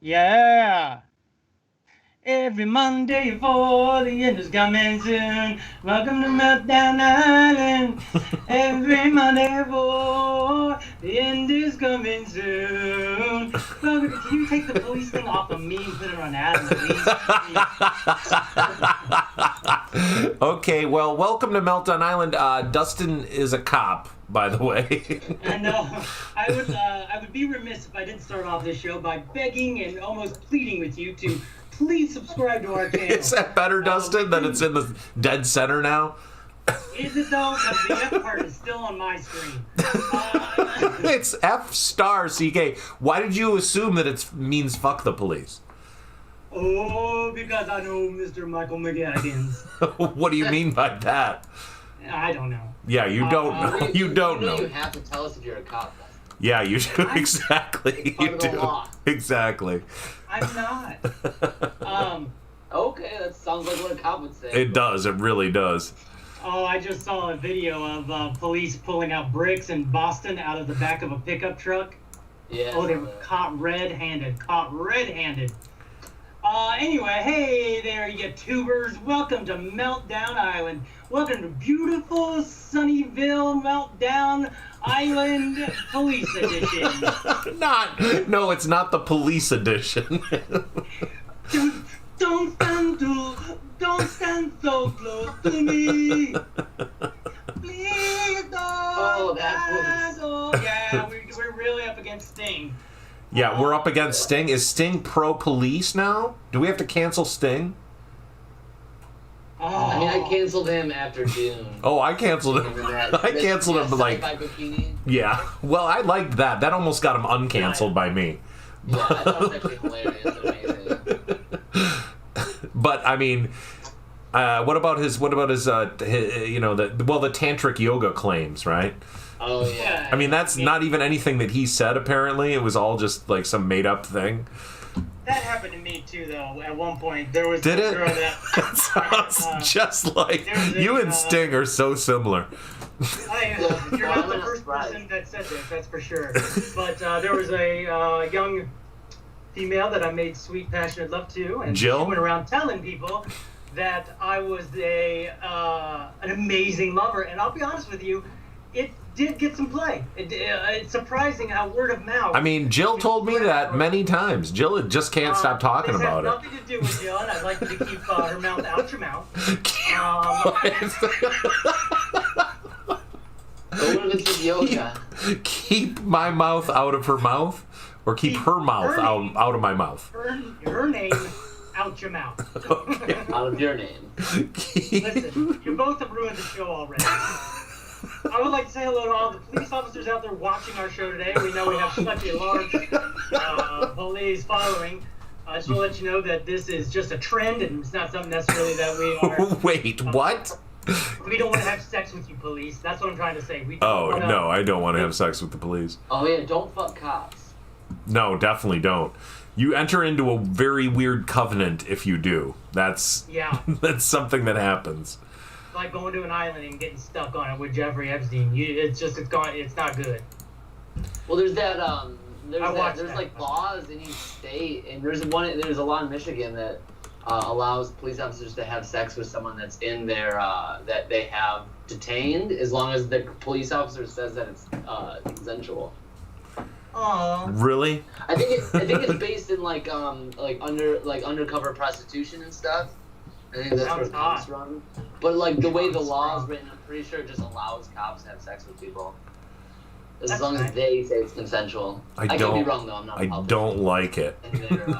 Yeah. Every Monday for the end is coming soon. Welcome to Meltdown Island. Every Monday for the end is coming soon. Welcome, can you take the police thing off of me and put it on Adam, please? Okay, well, welcome to Meltdown Island. Dustin is a cop, by the way. I know. I would be remiss if I didn't start off this show by begging and almost pleading with you to please subscribe to our channel. Is that better, Dustin, that it's in the dead center now? Is it though? Because the F part is still on my screen. It's F***CK. Why did you assume that it means fuck the police? Oh, because I know Mr. Michael McGaggins. What do you mean by that? I don't know. Yeah, you don't know. You don't know. You have to tell us if you're a cop. Yeah, you do. Exactly. Part You of the do. law. Exactly. I'm not. Okay, that sounds like what a cop would say. It does. It really does. Oh, I just saw a video of police pulling out bricks in Boston out of the back of a pickup truck. Yeah. Oh, they were caught red-handed. Caught red-handed. Anyway, hey there, you tubers. Welcome to Meltdown Island. Welcome to beautiful Sunnyvale Meltdown Island Police Edition. No, it's not the police edition. Don't stand so close to me. Please don't stand so. Yeah, we're really up against Sting. Yeah, we're up against Sting. Is Sting pro-police now? Do we have to cancel Sting? Oh. I mean, I canceled him after June. Oh, I canceled him. I canceled him, like... Yeah. Well, I liked that. That almost got him uncanceled by me. Yeah, I thought it was actually hilarious and amazing. But, I mean... what about his the tantric yoga claims, right? Oh, yeah. I mean, that's not even anything that he said, apparently. It was all just, like, some made-up thing. That happened to me, too, though, at one point. There was Did a it? girl that... That sounds just like... You and Sting are so similar. You're not the first person that said this, that's for sure. But there was a young female that I made sweet, passionate love to, and Jill? she went around telling people that I was an amazing lover. And I'll be honest with you, it did get some play. It's surprising how word of mouth. I mean, Jill told me that many times. Jill just can't stop talking about it. This has nothing to do with Jill, and I'd like you to keep her mouth out your mouth. What if it's with yoga? Keep my mouth out of her mouth, or keep her mouth out of my mouth. Her name out your mouth. Okay. Out of your name. Listen, you both have ruined the show already. I would like to say hello to all the police officers out there watching our show today. We know we have such a large police following. I just want to let you know that this is just a trend, and it's not something necessarily that we are... Wait, what? We don't want to have sex with you, police. That's what I'm trying to say. No, I don't want to have sex with the police. Oh, yeah, don't fuck cops. No, definitely don't. You enter into a very weird covenant if you do. That's something that happens. Like going to an island and getting stuck on it with Jeffrey Epstein. It's not good. Well, there's that there's like laws in each state, and there's a law in Michigan that allows police officers to have sex with someone that's in their that they have detained, as long as the police officer says that it's consensual. Aww. Really? I think it's based in like undercover prostitution and stuff. I think that's where it comes from. But like the way the law is written, I'm pretty sure it just allows cops to have sex with people. As long as they say it's consensual. I could be wrong though, I'm not a publisher. I don't like it.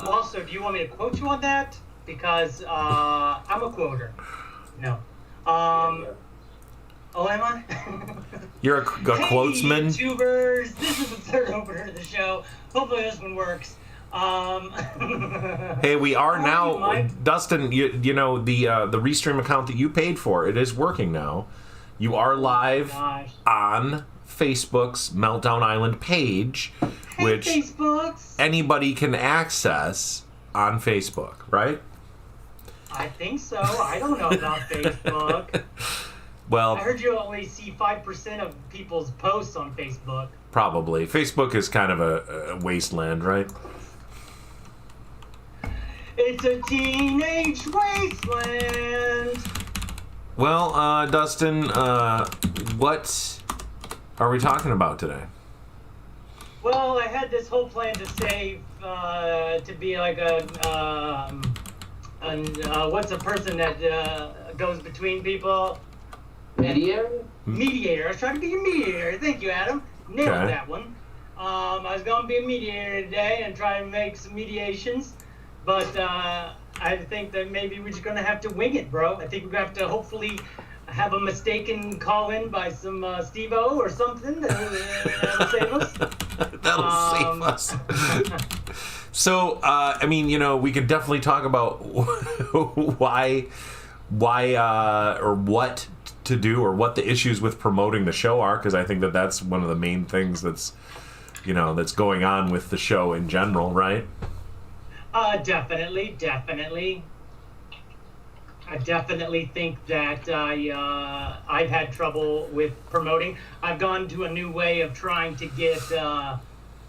Also, do you want me to quote you on that? Because I'm a quoter. No. Oh, am I? You're a quotesman? Hey, YouTubers! This is the third opener of the show. Hopefully this one works. Hey, we are now, Dustin. You know the Restream account that you paid for. It is working now. You are live on Facebook's Meltdown Island page, which anybody can access on Facebook, right? I think so. I don't know about Facebook. Well, I heard you only see 5% of people's posts on Facebook. Probably. Facebook is kind of a wasteland, right? It's a teenage wasteland. Well, Dustin, what are we talking about today? Well, I had this whole plan to save, to be like what's a person that goes between people? Mediator? Mediator. I was trying to be a mediator. Thank you, Adam. Nailed Okay. that one. I was going to be a mediator today and try and make some mediations, but I think that maybe we're just going to have to wing it, bro. I think we're going to have to hopefully have a mistaken call-in by some Steve-O or something that'll save us. That'll save us. So, I mean, you know, we could definitely talk about why, or what to do, or what the issues with promoting the show are, because I think that that's one of the main things that's, you know, that's going on with the show in general, right? Definitely. I definitely think that I've had trouble with promoting. I've gone to a new way of trying to get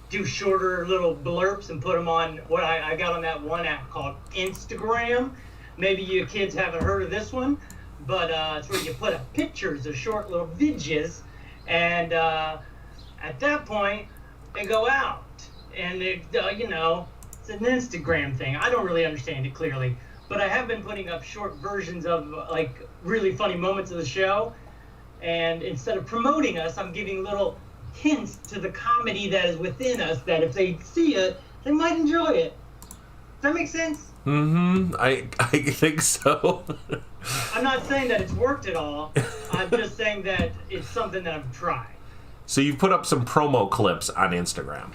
do shorter little blurps and put them on what I got on that one app called Instagram. Maybe you kids haven't heard of this one, but it's where you put up pictures of short little vidges, and at that point they go out, and it, you know, it's an Instagram thing. I don't really understand it clearly, but I have been putting up short versions of like really funny moments of the show, and instead of promoting us, I'm giving little hints to the comedy that is within us, that if they see it, they might enjoy it. Does that make sense? Mm-hmm. I think so. I'm not saying that it's worked at all. I'm just saying that it's something that I've tried. So you've put up some promo clips on Instagram.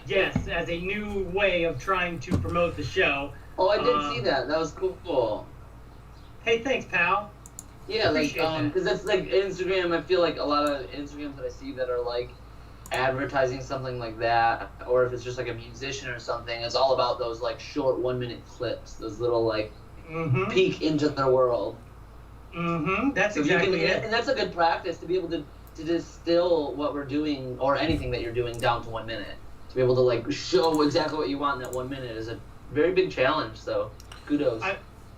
Yes, as a new way of trying to promote the show. Oh, I did see that. That was cool. Hey, thanks, pal. Yeah, like, Appreciate that. because that's like Instagram. I feel like a lot of Instagrams that I see that are like advertising something like that, or if it's just like a musician or something, it's all about those like short 1-minute clips, those little like peek into their world. That's So exactly it. and that's a good practice to be able to distill what we're doing or anything that you're doing down to 1 minute. To be able to like show exactly what you want in that 1 minute is a very big challenge. So kudos.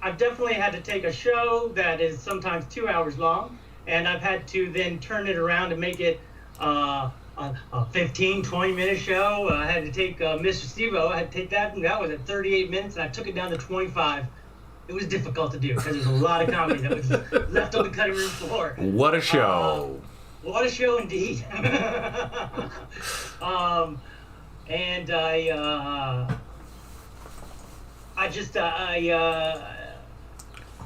I've definitely had to take a show that is sometimes 2 hours long, and I've had to then turn it around and make it a 15, 20-minute show. I had to take Mr. Steve-O, I had to take that, and that was at 38 minutes, and I took it down to 25. It was difficult to do, because there's a lot of comedy that was left on the cutting room floor. What a show. What a show indeed. And I just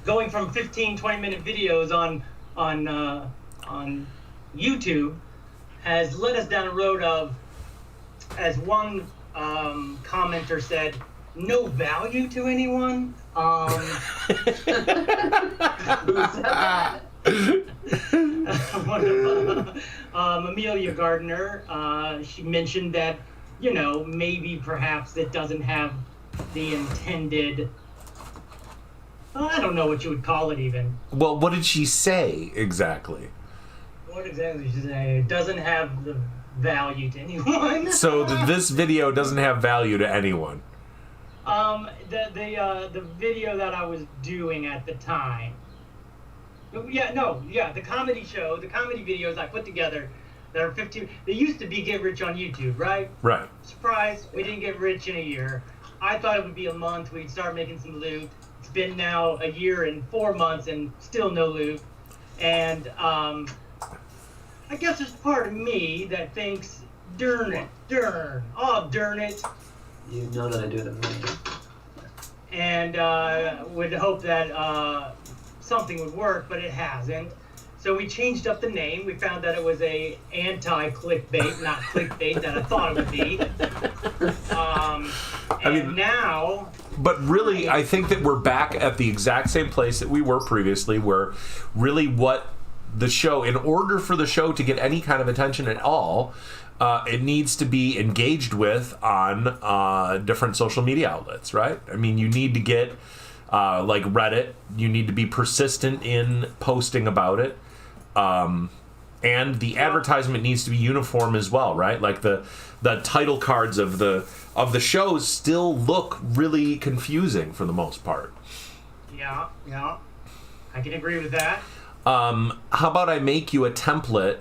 going from 15, 20-minute videos on YouTube has led us down a road of, as one commenter said, no value to anyone. Who said that? Amelia Gardner, she mentioned that, you know, maybe perhaps it doesn't have the intended, I don't know what you would call it even. Well, what did she say exactly? What exactly did she say? It doesn't have the value to anyone. So this video doesn't have value to anyone. The video that I was doing at the time. The comedy show, the comedy videos I put together that are 15, they used to be Get Rich on YouTube, right? Right. Surprise, we didn't get rich in a year. I thought it would be a month, we'd start making some loot. It's been now a year and 4 months and still no loot. And I guess there's part of me that thinks, darn it. You know that I do it every day. And would hope that something would work, but it hasn't. So we changed up the name. We found that it was a anti-clickbait, not clickbait that I thought it would be. Now... But really, I think that we're back at the exact same place that we were previously, where really what the show, in order for the show to get any kind of attention at all, it needs to be engaged with on different social media outlets, right? I mean, you need to get, like Reddit, you need to be persistent in posting about it. And the advertisement needs to be uniform as well, right? Like the title cards of the shows still look really confusing for the most part. Yeah, I can agree with that. How about I make you a template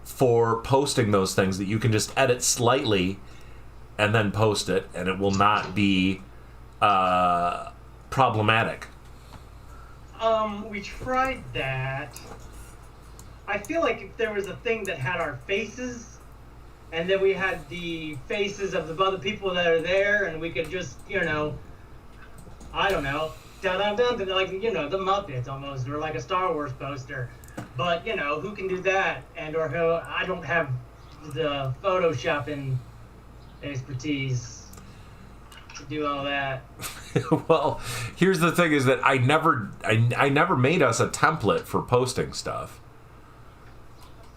for posting those things that you can just edit slightly and then post it, and it will not be problematic. We tried that. I feel like if there was a thing that had our faces, and then we had the faces of the other people that are there, and we could just, I don't know, dun-dun-dun, like, the Muppets almost, or like a Star Wars poster. But, who can do that? Or who, I don't have the Photoshopping expertise to do all that. Well, here's the thing: is that I never made us a template for posting stuff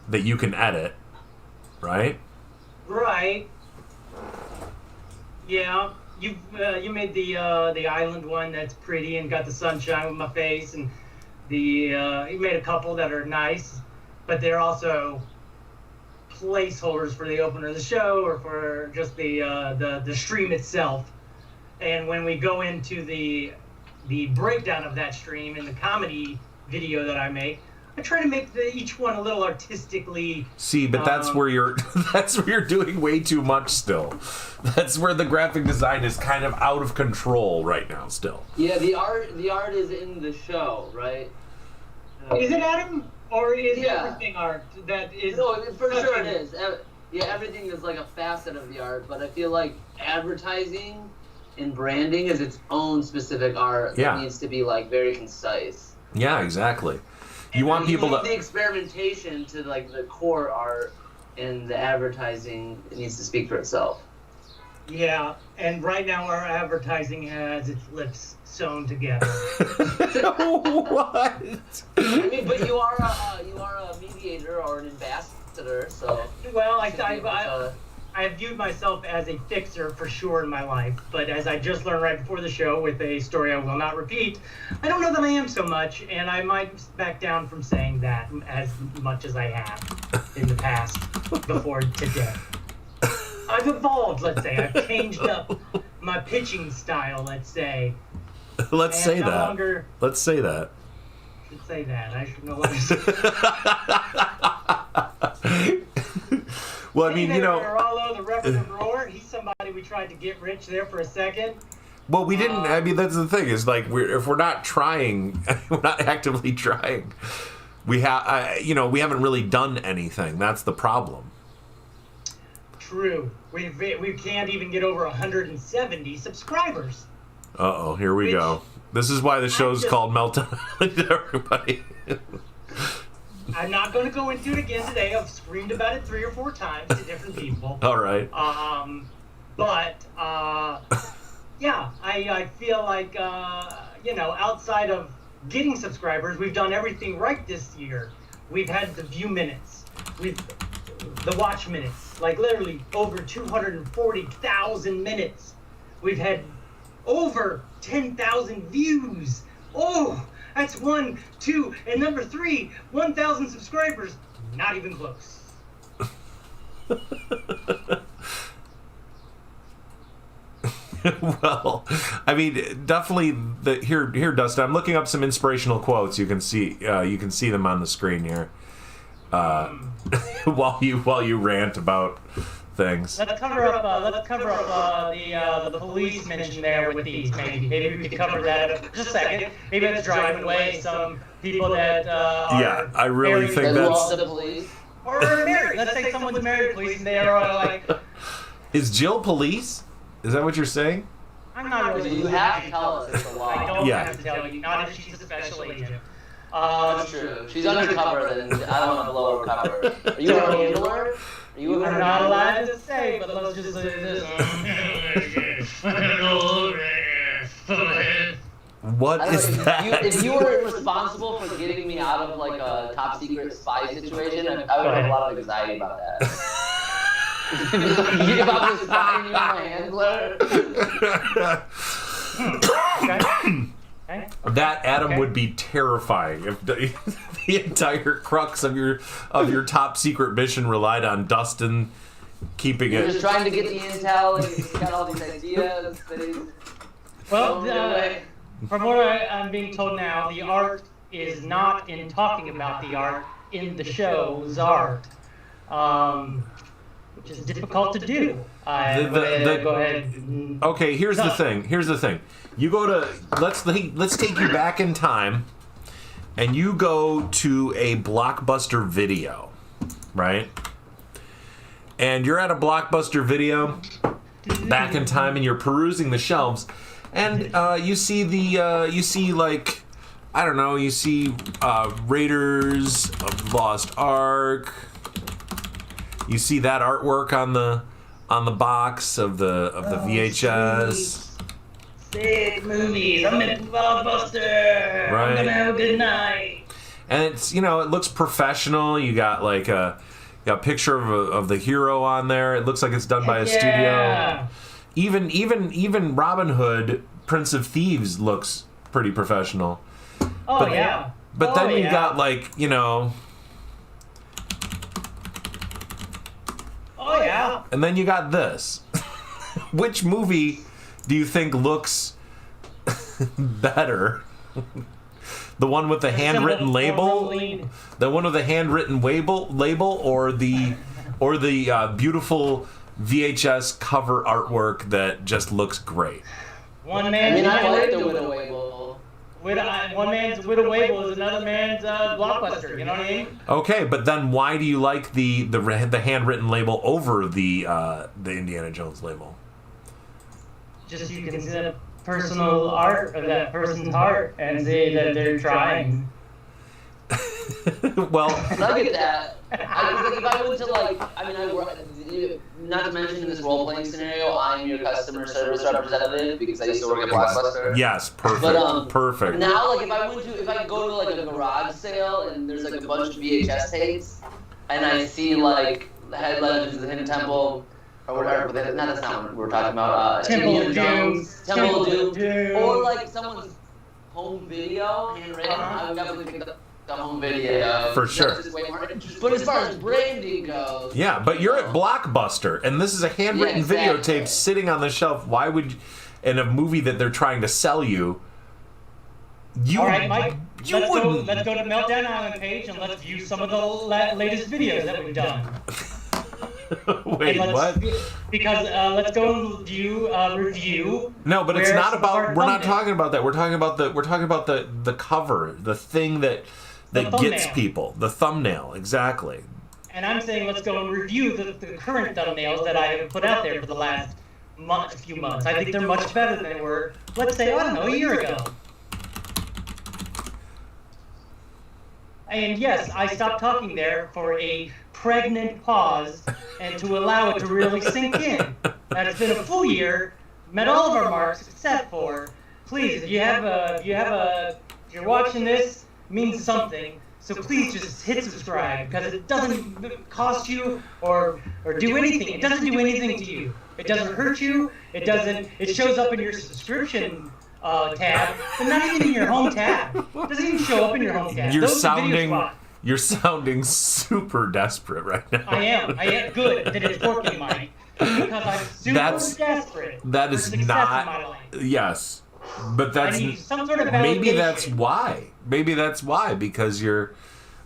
that you can edit, right? Right. Yeah. You made the island one that's pretty and got the sunshine with my face, and you made a couple that are nice, but they're also placeholders for the opener of the show or for just the stream itself. And when we go into the breakdown of that stream in the comedy video that I make, I try to make each one a little artistically. See, but that's where you're doing way too much still. That's where the graphic design is kind of out of control right now still. Yeah, the art is in the show, right? Is it, Adam? Or is everything art that is? No, for sure it is. Yeah, everything is like a facet of the art, but I feel like advertising and branding is its own specific art that needs to be like very concise. Yeah, exactly. You want people to the experimentation to like the core art, and the advertising needs to speak for itself. Yeah, and right now our advertising has its lips sewn together. What? I mean, but you are a mediator or an ambassador, so. Well, I have viewed myself as a fixer for sure in my life, but as I just learned right before the show with a story I will not repeat, I don't know that I am so much, and I might back down from saying that as much as I have in the past before today. I've evolved, let's say. I've changed up my pitching style, let's say. Let's say that. Let's say that. I should say that. I should know what to say. Well, I mean, Rollo, the Reverend Roar, he's somebody we tried to get rich there for a second. Well, we didn't. I mean, that's the thing. Is like if we're not trying, we're not actively trying. We haven't really done anything. That's the problem. True. We can't even get over 170 subscribers. Uh-oh, here we go. This is why the show's called Meltdown Island, everybody. I'm not going to go into it again today. I've screamed about it 3 or 4 times to different people. All right. Yeah, I feel like, outside of getting subscribers, we've done everything right this year. We've had the view minutes. The watch minutes. Like, literally, over 240,000 minutes. We've had over 10,000 views. Oh! That's 1, 2, and number 3, 1,000 subscribers. Not even close. Well, I mean, definitely. Here, Dustin. I'm looking up some inspirational quotes. You can see them on the screen here. While you rant about things. Let's cover up the police mention there with these. Maybe we could cover that just a second. Maybe that's driving away some people that yeah, I really think that's. Or married. Let's say someone's married to police and they are like. Is Jill police? Is that what you're saying? I'm not really. You have to tell us. It's a law. I don't have to tell you. Not if she's a special agent. That's true. She's undercover, then I don't want to blow her cover. Are you a handler? I'm not allowed to say, but let's just say this. What is that? If you were responsible for getting me out of like a top secret spy situation, I would have a lot of anxiety about that. You about to spy you my handler? Okay. That Adam would be terrifying if the entire crux of your top secret mission relied on Dustin keeping He it. was trying to get the intel, and he's got all these ideas that he's. Well, from what I'm being told now, the art is not in talking about the art in the show's art, which is difficult to do. Go ahead. Okay, here's the thing. You go to let's take you back in time, and you go to a Blockbuster Video, right? And you're at a Blockbuster Video back in time, and you're perusing the shelves, and you see like, I don't know, you see Raiders of the Lost Ark. You see that artwork on the box of the VHS. Sick movies. I'm at Blockbuster. Right. I'm gonna have a good night. And it's, it looks professional. You got like a picture of the hero on there. It looks like it's done by a studio. Even Robin Hood, Prince of Thieves, looks pretty professional. Oh, yeah. But then you got like, Oh, yeah. and then you got this. Which movie do you think looks better? The one with the handwritten label, the one with the handwritten label, or the beautiful VHS cover artwork that just looks great? One man's I like the widow label. One man's widow label is another man's Blockbuster. You know what I mean? Okay, but then why do you like the handwritten label over the Indiana Jones label? Just so you can see the personal art of that person's heart and say that they're trying. Well, Look at that. If I went to I work, not to mention in this role-playing scenario, I'm your customer service representative because I used to work at Blockbuster. yes, perfect, But, perfect. Now, if I go to like a garage sale and there's like a bunch of VHS tapes, and I see like the Head Legends of the Hidden Temple, or whatever, but that's not what we're talking about. Temple of Temple of Doom. or like someone's home video handwritten. I would definitely pick up the home video. For sure. That's just way more. But as far as branding goes, Yeah, but you're at Blockbuster, and this is a handwritten videotape sitting on the shelf. Why would, in a movie that they're trying to sell you, All right, Mike, let's go to Meltdown Island page and let's view some of the latest videos that we've done. Wait, what? Because let's go and review. No, but it's not about. We're not thumbnail. talking about that. We're talking about the cover, the thing that gets thumbnail. people, the thumbnail, exactly. And I'm saying let's go and review the current thumbnails that I have put out there for the last few months. I think they're much better than they were, let's say, I don't know, a year ago. And yes, I stopped talking there for a pregnant pause and to allow it to really sink in. That it's been a full year, met all of our marks except for, please, if you're watching this, it means something. So please just hit subscribe because it doesn't cost you or do anything. It doesn't do anything to you. It doesn't hurt you. It shows up in your subscription tab, but not even in your home tab. It doesn't even show up in your home tab. You're sounding super desperate right now. I am good that it's working, Mike. Because I'm super desperate. That is for success not. in my life. Yes, but that's I need some sort of maybe validation. that's why. Maybe that's why, because you're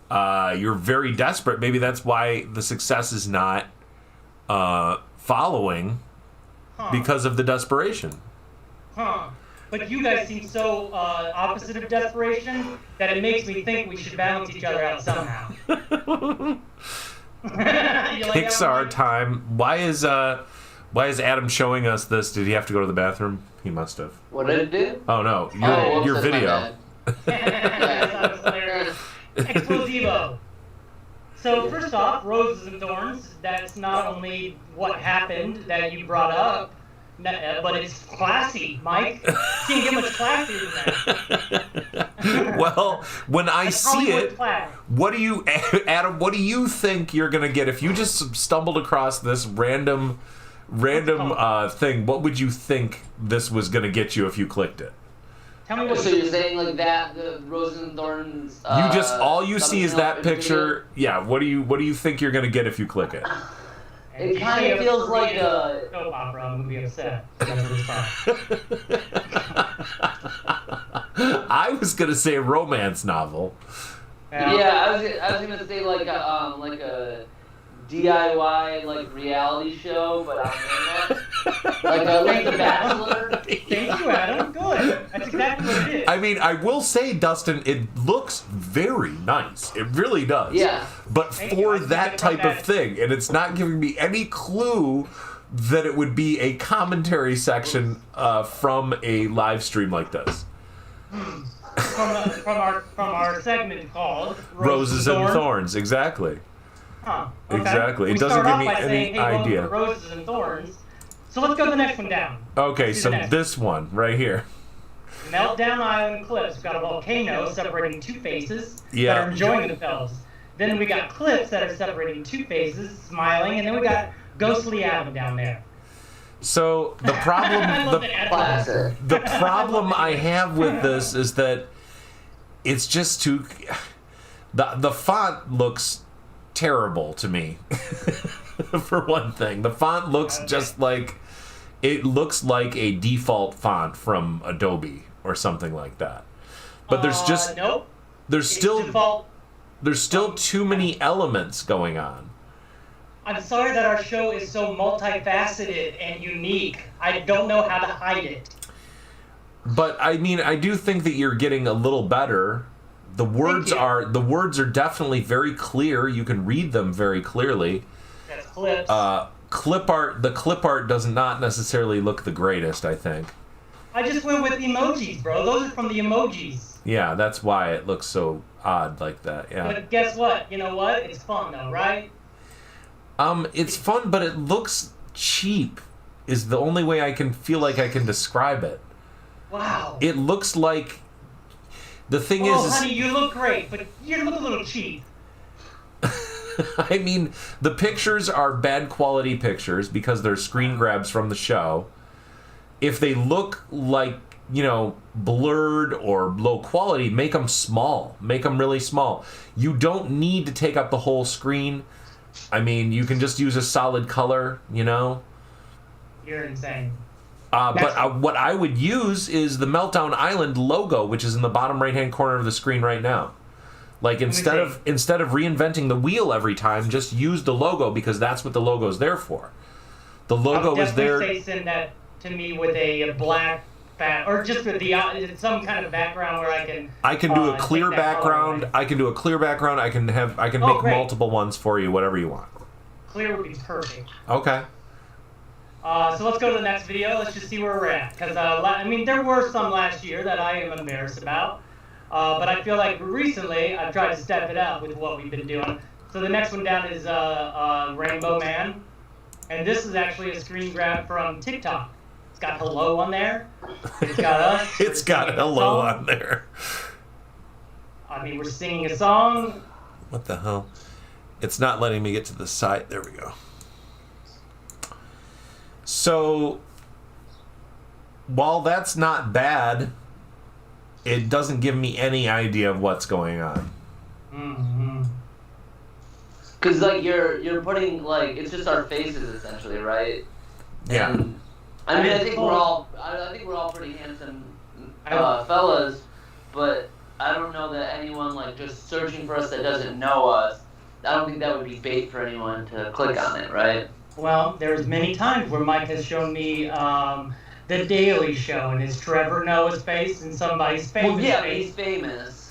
very desperate. Maybe that's why the success is not following because of the desperation. But you guys seem so opposite of desperation that it makes me think we should balance each other out somehow. Pixar time. Why is Adam showing us this? Did he have to go to the bathroom? He must have. what did it do? Oh no, your that's my video. bad. Explosivo. So first off, Roses and Thorns, that's not only what happened that you brought up, but it's classy, Mike. You can't get much classier than that. Well, when I That's see Hollywood it, class. Adam, what do you think you're gonna get if you just stumbled across this random thing? What would you think this was gonna get you if you clicked it? Tell me what. So you're saying like that the Roses and Thorns? You just all you see is that thumbnail picture. Yeah. What do you think you're gonna get if you click it? It kind of feels like a soap opera. I'm gonna be upset. That's what it's I was gonna say a romance novel. Yeah, I was gonna say like a DIY like reality show, but on the internet. like The Bachelor. Thank you, Adam. Good. That's exactly what it is. I mean, I will say, Dustin, it looks very nice. It really does. Yeah. But for that type of thing, and it's not giving me any clue that it would be a commentary section from a live stream like this. From our segment called Roses and Thorns, exactly. Huh. Okay. Exactly. It We doesn't start give off me by any saying, hey, idea. welcome to Roses and Thorns. So let's go to the next one down. Okay, so this one right here. Meltdown Island clips. We've got a volcano separating two faces that Yeah. are enjoying themselves. Then we got clips that are separating two faces, smiling, and then we got ghostly Adam down there. So the problem, the problem I have with this is that it's just too. The font looks terrible to me. For one thing, the font looks just like it looks like a default font from Adobe or something like that. But there's just nope. There's It's still default. there's still too many elements going on. I'm sorry that our show is so multifaceted and unique. I don't know how to hide it. But I mean, I do think that you're getting a little better. The words are definitely very clear. You can read them very clearly. That's clips. The clip art does not necessarily look the greatest, I think. I just went with emojis, bro. Those are from the emojis. Yeah, that's why it looks so odd like that. Yeah. But guess what? You know what? It's fun though, right? It's fun, but it looks cheap. Is the only way I can feel like I can describe it. Wow. It looks like the thing Oh, is. honey, you look great, but you look a little cheap. I mean, the pictures are bad quality pictures because they're screen grabs from the show. If they look like, blurred or low quality, make them small. Make them really small. You don't need to take up the whole screen. I mean, you can just use a solid color, You're insane. But what I would use is the Meltdown Island logo, which is in the bottom right-hand corner of the screen right now. Like instead of reinventing the wheel every time, just use the logo because that's what the logo is there for. The logo is there. Definitely send that to me with a black or just with some kind of background where I can. I can do a clear background. I can do a clear background. I can make great. multiple ones for you, whatever you want. Clear would be perfect. Okay. So let's go to the next video. Let's just see where we're at. Because, there were some last year that I am embarrassed about. But I feel like recently I've tried to step it up with what we've been doing. So the next one down is Rainbow Man. And this is actually a screen grab from TikTok. It's got hello on there. It's got us. It's got hello on there. We're singing a song. What the hell? It's not letting me get to the site. There we go. So, while that's not bad, it doesn't give me any idea of what's going on. Mm-hmm. Because you're putting it's just our faces essentially, right? Yeah. And, I think we're all pretty handsome fellas, but I don't know that anyone just searching for us that doesn't know us. I don't think that would be bait for anyone to click on it, right? Well, there's many times where Mike has shown me The Daily Show, and it's Trevor Noah's face and somebody's famous face. Well, yeah, he's famous.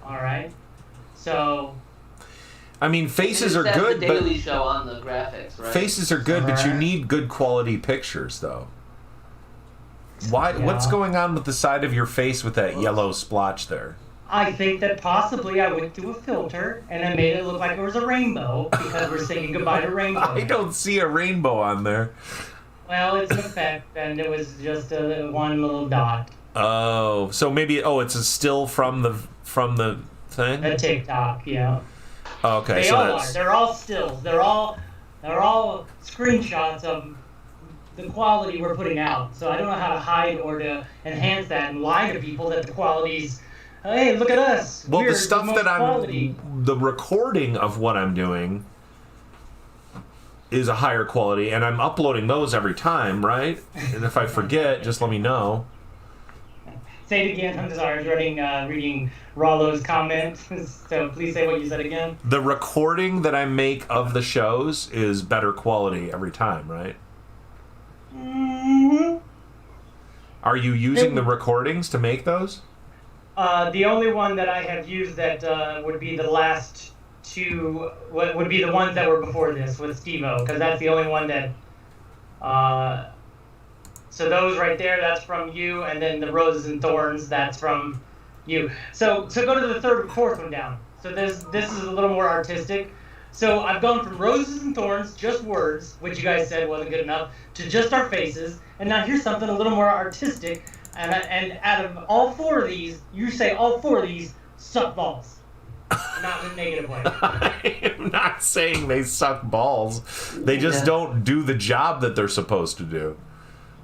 All right. So. Faces are good, The Daily Show on the graphics, right? Faces are good, but you need good quality pictures, though. Why? Yeah. What's going on with the side of your face with that yellow splotch there? I think that possibly I went through a filter and I made it look like it was a rainbow because we're saying goodbye to rainbow. I don't see a rainbow on there. Well, it's an effect, and it was just one little dot. Oh, so maybe it's a still from the thing. A TikTok, yeah. Okay, They so all are. They're all stills. They're all screenshots of the quality we're putting out. So I don't know how to hide or to enhance that and lie to people that the quality's, hey, look at us. Well, We're the stuff most that quality. the recording of what I'm doing is a higher quality, and I'm uploading those every time, right? And if I forget, just let me know. Say it again. I'm sorry. I was reading Rollo's comment. So please say what you said again. The recording that I make of the shows is better quality every time, right? Mm-hmm. Are you using the recordings to make those? The only one that I have used that would be the last two, would be the ones that were before this with Steve-O, because that's the only one that, so those right there, that's from you, and then the Roses and Thorns, that's from you. So go to the third and fourth one down. So this is a little more artistic. So I've gone from Roses and Thorns, just words, which you guys said wasn't good enough, to just our faces, and now here's something a little more artistic. And out of all four of these, you say all four of these suck balls. Not in a negative way. I am not saying they suck balls. They just don't do the job that they're supposed to do.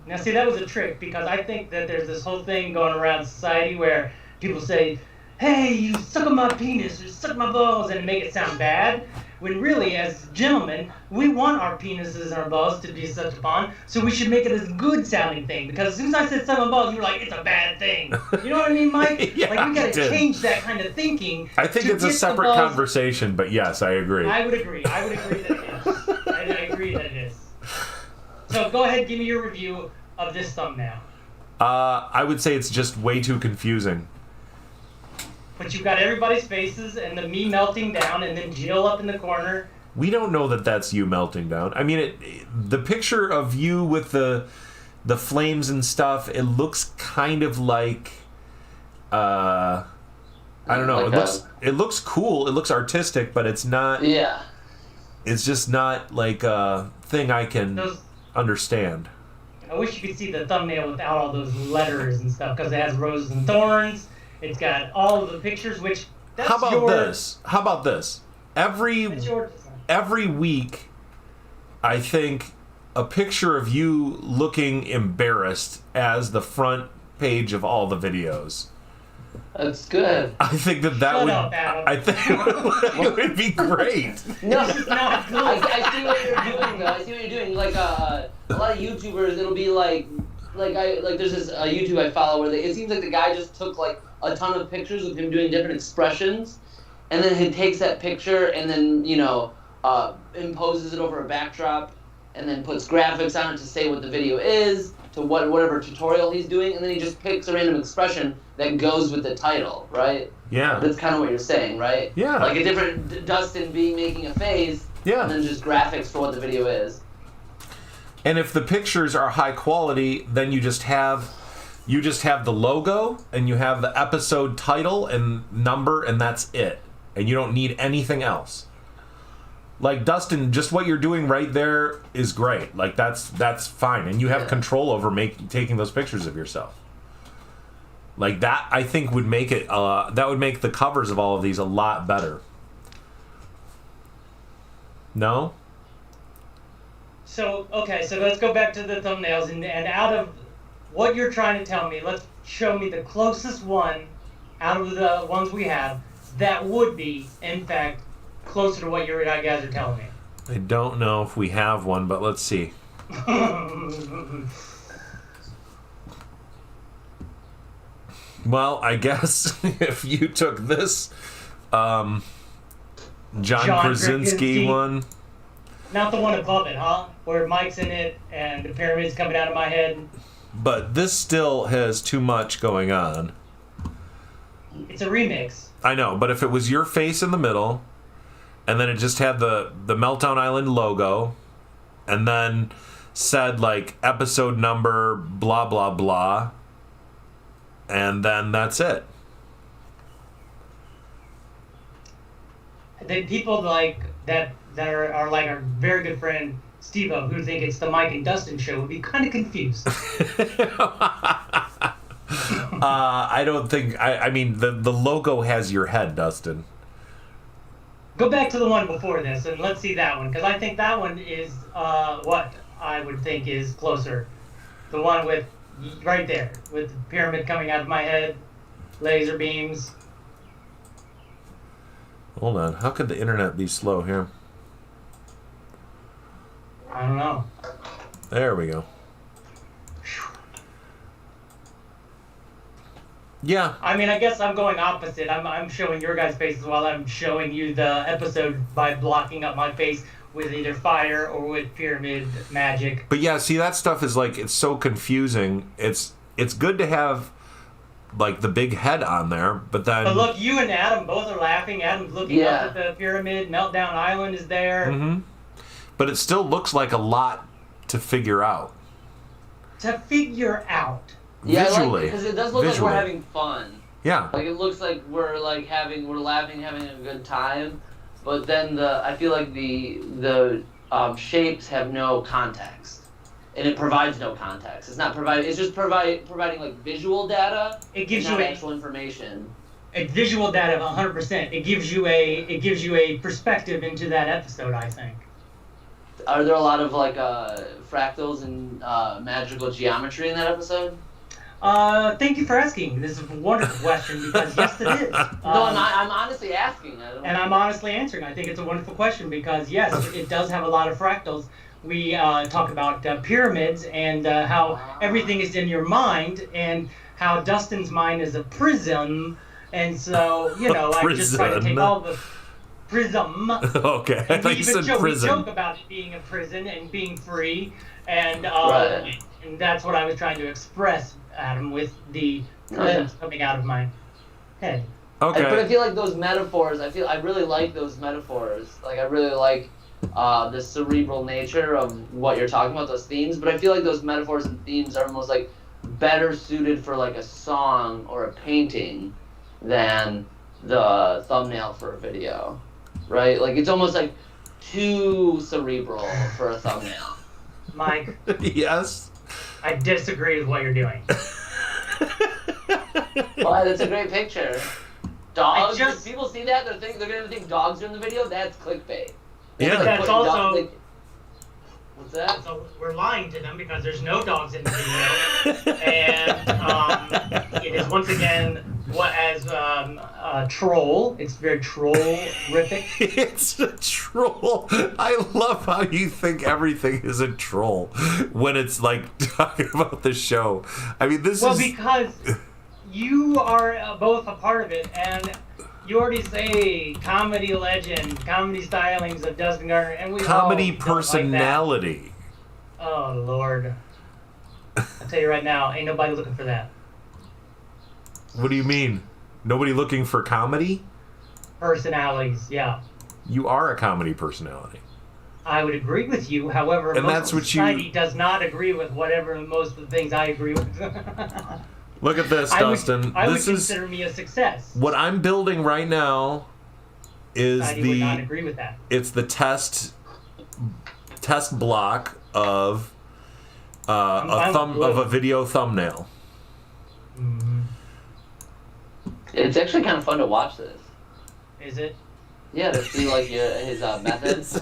Now, see, that was a trick, because I think that there's this whole thing going around society where people say, hey, you suck on my penis, or suck my balls, and make it sound bad. When really, as gentlemen, we want our penises and our balls to be sucked upon, so we should make it a good sounding thing. Because as soon as I said suck my balls, you were like, it's a bad thing. You know what I mean, Mike? Yeah, like, we gotta change that kind of thinking. I think it's a separate conversation, but yes, I agree. I would agree that it is. I agree that it is. So go ahead, give me your review of this thumbnail. I would say it's just way too confusing. But you've got everybody's faces and the me melting down and then Jill up in the corner. We don't know that that's you melting down. I mean, the picture of you with the flames and stuff, it looks kind of like, I don't know. Like it looks cool. It looks artistic, but it's not. Yeah. It's just not like a thing I can understand. I wish you could see the thumbnail without all those letters and stuff, because it has roses and thorns. It's got all of the pictures, which that's How about this? Every week, I think a picture of you looking embarrassed as the front page of all the videos. That's good. I think that Shut would. up, Adam. I think it would be great. No, This is not good. I see what you're doing though. I see what you're doing. Like a lot of YouTubers, it'll be like there's this YouTube I follow where it seems like the guy just took like a ton of pictures of him doing different expressions, and then he takes that picture and then imposes it over a backdrop, and then puts graphics on it to say what the video is, to whatever tutorial he's doing, and then he just picks a random expression that goes with the title, right? Yeah. That's kind of what you're saying, right? Yeah. Like a different Dustin making a face, Yeah. and then just graphics for what the video is. And if the pictures are high quality, then you just have the logo and you have the episode title and number, and that's it. And you don't need anything else. Like, Dustin, just what you're doing right there is great. Like, that's fine, and you have control over taking those pictures of yourself. Like, that, I think, would make it that would make the covers of all of these a lot better. No? So let's go back to the thumbnails, and out of what you're trying to tell me, let's show me the closest one out of the ones we have that would be, in fact, closer to what you guys are telling me. I don't know if we have one, but let's see. Well, I guess if you took this John Krasinski one. Not the one above it, huh? Where Mike's in it and the pyramid's coming out of my head. But this still has too much going on. It's a remix. I know, but if it was your face in the middle, and then it just had the Meltdown Island logo, and then said, like, episode number, blah, blah, blah, and then that's it. The people like that are like our very good friend Steve-O, who think it's the Mike and Dustin show, would be kind of confused. I don't think... I mean, the logo has your head, Dustin. Go back to the one before this, and let's see that one, because I think that one is what I would think is closer. The one with right there, with the pyramid coming out of my head, laser beams. Hold on. How could the internet be slow here? I don't know. There we go. Yeah. I mean, I guess I'm going opposite. I'm showing your guys' faces while I'm showing you the episode by blocking up my face with either fire or with pyramid magic. But yeah, see, that stuff is like, it's so confusing. It's good to have like the big head on there, but then... But look, you and Adam both are laughing. Adam's looking up at the pyramid. Meltdown Island is there. Mm-hmm. But it still looks like a lot to figure out. To figure out. Yeah, visually. Because it does look like we're having fun. Yeah. Like it looks like we're laughing, having a good time. But then I feel like the shapes have no context. And it provides no context. It's not providing. It's just providing like visual data. It gives you actual information. A visual data of 100%. It gives you a perspective into that episode, I think. Are there a lot of like fractals and magical geometry in that episode? Thank you for asking. This is a wonderful question because yes, it is. No, I'm honestly asking. I'm honestly answering. I think it's a wonderful question because yes, it does have a lot of fractals. We talk about pyramids and how everything is in your mind and how Dustin's mind is a prism. And so, I just try to take all the prism. Okay, I thought you said prison. We joke about it being a prison and being free. And, and that's what I was trying to express, Adam, with the prisms coming out of my head. Okay. But I feel like those metaphors, I really like those metaphors. Like, I really like the cerebral nature of what you're talking about, those themes. But I feel like those metaphors and themes are almost like better suited for like a song or a painting than the thumbnail for a video, right? Like it's almost like too cerebral for a thumbnail. Mike. Yes. I disagree with what you're doing. Why? That's a great picture. Dogs. If people see that, they're gonna think dogs are in the video. That's clickbait. Yeah. But that's also. What's that? So we're lying to them because there's no dogs in the video, and it is once again a troll. It's very troll-rific. It's a troll. I love how you think everything is a troll when it's like talking about the show. I mean, because you are both a part of it, and you already say comedy legend, comedy stylings of Dustin Gardner, and we comedy all personality. Like oh Lord! I'll tell you right now, ain't nobody looking for that. What do you mean? Nobody looking for comedy? Personalities, yeah. You are a comedy personality. I would agree with you. However, and most of society does not agree with whatever most of the things I agree with. Look at this, Dustin. I would consider me a success. What I'm building right now is society would not agree with that. It's the test block of a video thumbnail. Mm-hmm. It's actually kind of fun to watch this. Is it? Yeah, to see like his methods.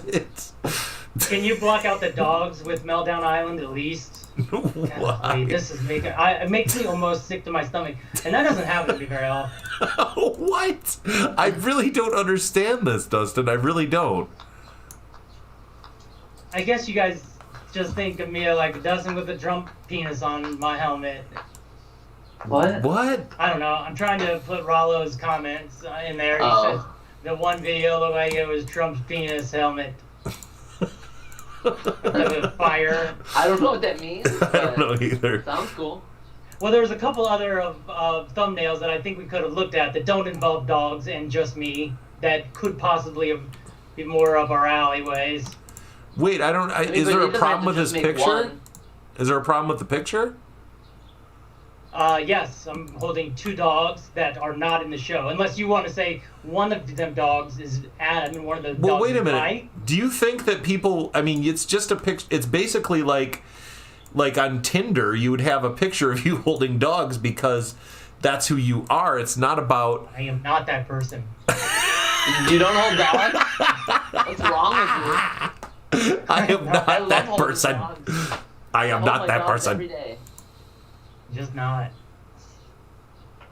Can you block out the dogs with Meltdown Island at least? Why? This is it makes me almost sick to my stomach, and that doesn't happen to me very often. What? I really don't understand this, Dustin. I really don't. I guess you guys just think of me like Dustin with a Trump penis on my helmet. What? I don't know. I'm trying to put Rollo's comments in there. He says the one video looked like it was Trump's penis helmet. With fire. I don't know what that means. I don't know either. Sounds cool. Well, there's a couple other of thumbnails that I think we could have looked at that don't involve dogs and just me that could possibly be more of our alleyways. Wait, is there a problem with this picture? Is there a problem with the picture? Yes, I'm holding two dogs that are not in the show. Unless you want to say one of them dogs is Adam and one of the dogs is wait a minute. Mike. Do you think that people... I mean, it's just a picture... It's basically like on Tinder, you would have a picture of you holding dogs because that's who you are. It's not about... I am not that person. You don't hold dogs? What's wrong with you? I am not I love that holding person. dogs. I am hold not my that dogs person. every day. Just not.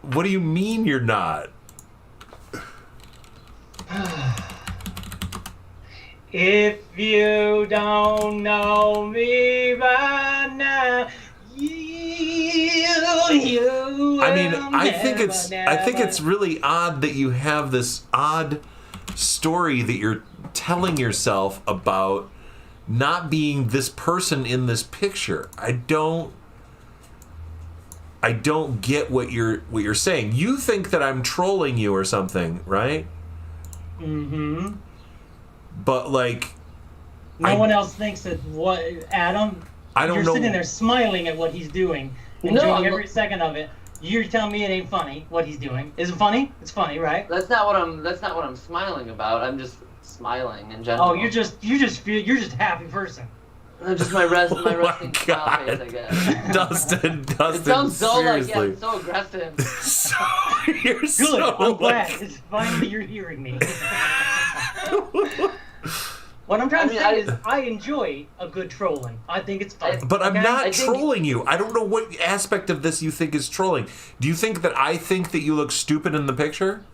What do you mean you're not? If you don't know me by now, you I mean, will I think never, it's really odd that you have this odd story that you're telling yourself about not being this person in this picture. I don't get what you're saying. You think that I'm trolling you or something, right? Mm-hmm. But like, No one else thinks that what Adam. I don't You're know. sitting there smiling at what he's doing, enjoying every second of it. You're telling me it ain't funny what he's doing. Is it funny? It's funny, right? That's not what I'm smiling about. I'm just smiling in general. Oh, you're just a happy person. Just my resting God. smile face, I guess. Dustin, It sounds so seriously. so aggressive. You're Good. so I'm glad. It's finally you're hearing me. What I'm trying to say is I enjoy a good trolling. I think it's fun. But I'm not I think- trolling you. I don't know what aspect of this you think is trolling. Do you think that I think that you look stupid in the picture?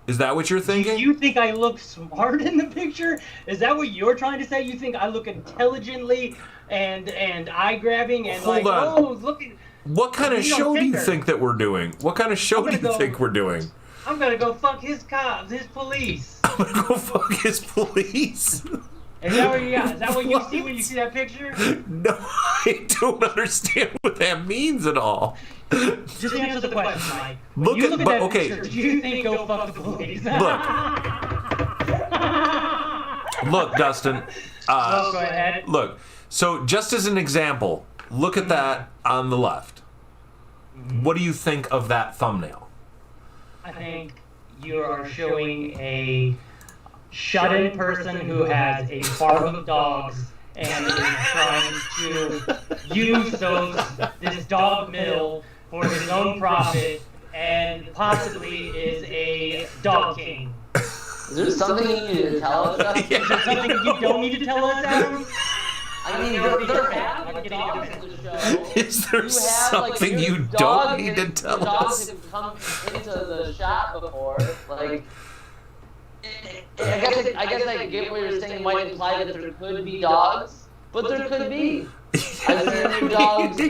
Is that what you're thinking? You think I look smart in the picture? Is that what you're trying to say? You think I look intelligently and eye-grabbing and Hold like, on. oh, look at... What kind of You don't show do you think think that we're doing? What kind of show do you think we're doing? I'm gonna go fuck his cops, his police. I'm gonna go fuck his police. Is that what you got? Is that what you see when you see that picture? No, I don't understand what that means at all. Just answer the question, Mike. When Look you at- look at but that okay. picture, do you think go fuck the police? Look, Dustin. Oh, go ahead. Look, so just as an example, look at that on the left. What do you think of that thumbnail? I think you are showing a shut-in person who has a farm of dogs and is trying to use this dog mill for his own profit and possibly is a dog king. Is there something you need to tell us? Is there something you don't need to tell us, Adam? I mean, they're having dogs in the show. Is there something your you dog don't need to tell dogs us? have come into the shop before. Like, I guess I get what you're saying. Might imply that there could be dogs, but there could be. I've seen your dogs. I've seen 3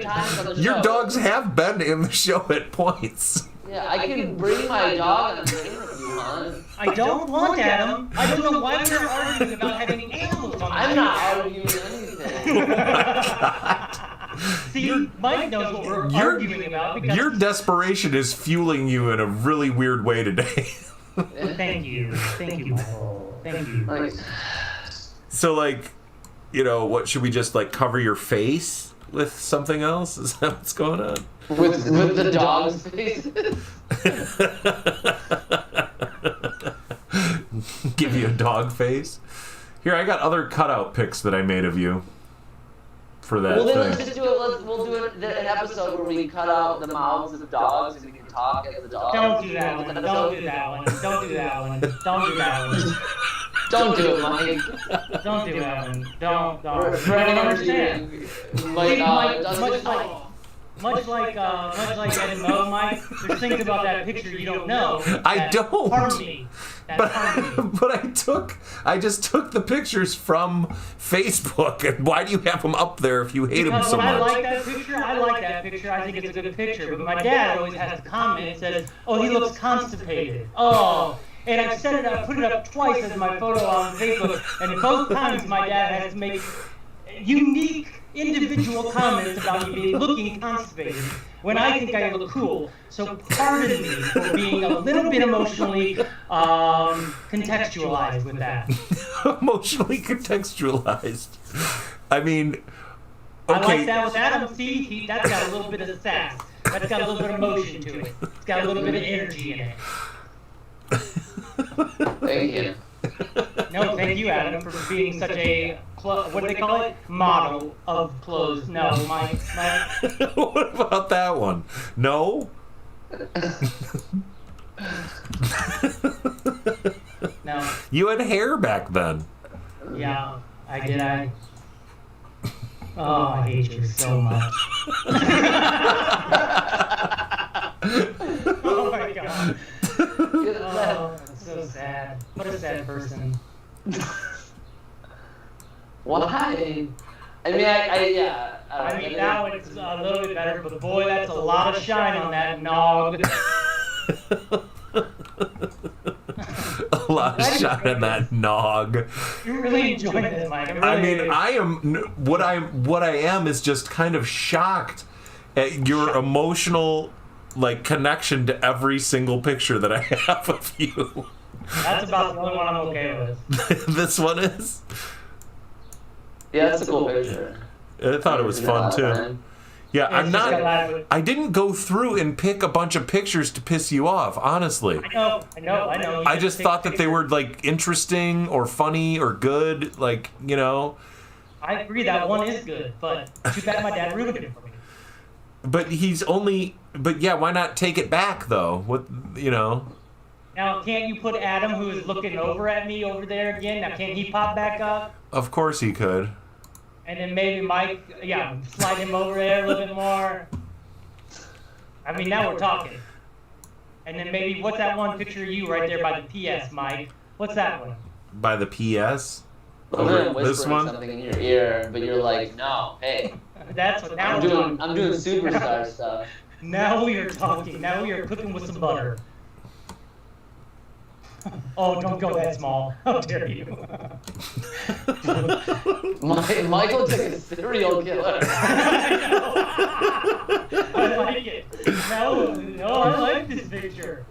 times on the show. Your dogs have been in the show at points. Yeah, I can bring my dog on the game if you want. I don't want Adam. I don't know why we're arguing about having animals on the I'm not arguing anything. See, Mike knows what we're arguing about because... Your desperation is fueling you in a really weird way today. Thank you. Thank you, Michael. Thank you. Like, So, like, you know, what, should we just, like, cover your face with something else? Is that what's going on? with the dog's faces. Give you a dog face? Here, I got other cutout pics that I made of you for that Well, then let's thing. just do it. We'll do an episode where we cut out the mouths of dogs and we can talk as the dogs. Don't do that one. Don't do that one. Don't do that one. Don't do that one. Don't do it, Mike. Don't do that one. Don't. For I don't anyone understand. Much like Ed and Mo, Mike, there's things about that picture you don't know. I don't. Harm me. That harm me. But I just took the pictures from Facebook, and why do you have them up there if you hate them so I much? like that picture. I like that picture. I think it's a good picture. But my dad always has to comment and says, "Oh, he looks constipated." Oh. And I've set it up, put it up twice as my photo on Facebook, and both times my dad has to make unique, individual comments about me looking constipated when I think I look cool. So pardon me for being a little bit emotionally contextualized with that. Emotionally contextualized. I mean, okay. I like that with Adam. See, that's got a little bit of sass. That's got a little bit of emotion to it. It's got a little bit of energy in it. Thank you. No, thank you, Adam, for being such a, what do they call it? Model of clothes. No, my What about that one? No? no. You had hair back then. Yeah, I did. Oh, I hate you so much. Oh my god. Oh, that's so sad. What a sad person. Why? I mean, yeah. I mean, now it's a little bit better, but boy, that's a lot of shine on that nog. A lot of shine on that nog. You're really enjoying this, Mike. I am. What I am is just kind of shocked at your emotional, like, connection to every single picture that I have of you. That's about the only one I'm okay with. This one is. Yeah, that's a cool picture. I thought it was fun too. Yeah, I'm not. I didn't go through and pick a bunch of pictures to piss you off, honestly. I know. I just thought that they were, like, interesting or funny or good, like, you know. I agree that one is good, but too bad my dad ruined it for me. But yeah, why not take it back though? What, you know? Now, can't you put Adam, who is looking over at me over there again? Now, can't he pop back up? Of course he could. And then maybe Mike, slide him over there a little bit more. I mean, now we're talking. And then maybe, what's that one picture of you right there by the PS, Mike? What's that one? By the PS? I'm whispering something in your ear, but you're like, no, hey. That's what, now I'm doing superstar stuff. Now we are talking. Now we are cooking with some butter. Oh, don't go that small. How dare you? Michael took a serial killer. I like it. No, I like this picture.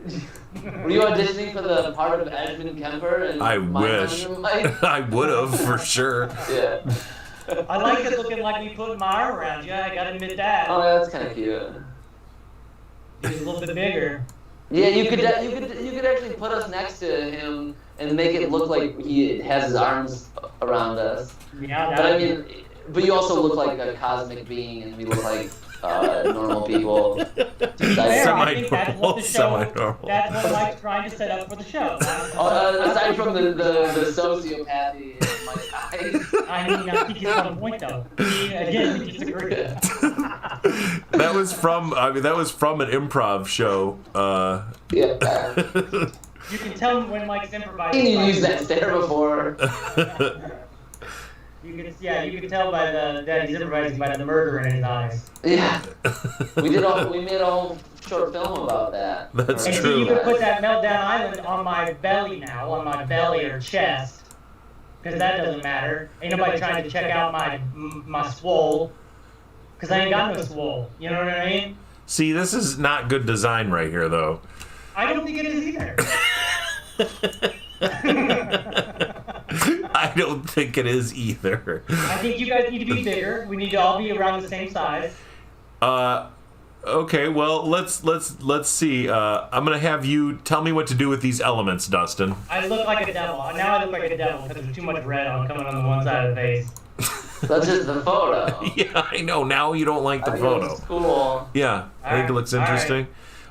Were you auditioning for the part of Edmund Kemper? And I wish. I would have, for sure. Yeah. I like it looking like me putting my arm around you. I gotta admit that. Oh, that's kind of cute. He's a little bit bigger. Yeah, you could actually put us next to him and make it look like he has his arms around us. Yeah, but I mean, but you also look like a cosmic being, and we look like normal people. Semi-normal. That's what Mike's trying to set up for the show. Aside from the sociopathy in my eyes. I mean, I think he's on point though. Again, we disagree. That was from an improv show. Yeah. You can tell when Mike's improvising. You used that stare before. You can tell by that he's improvising by the murder in his eyes. Yeah. We made a whole short film about that. That's and true. So you can put that Meltdown Island on my belly now, on my belly or chest, because that doesn't matter. Ain't nobody trying to check out my swole, because I ain't got no swole. You know what I mean? See, this is not good design right here, though. I don't think it is either. I don't think it is either. I think you guys need to be bigger. We need to all be around the same size. Okay, well, let's see. I'm gonna have you tell me what to do with these elements, Dustin. I look like a devil. Now I look like a devil because there's too much red coming on the one side of the face. That's just the photo. Yeah, I know. Now you don't like the photo. It's cool. Yeah, I think it looks interesting.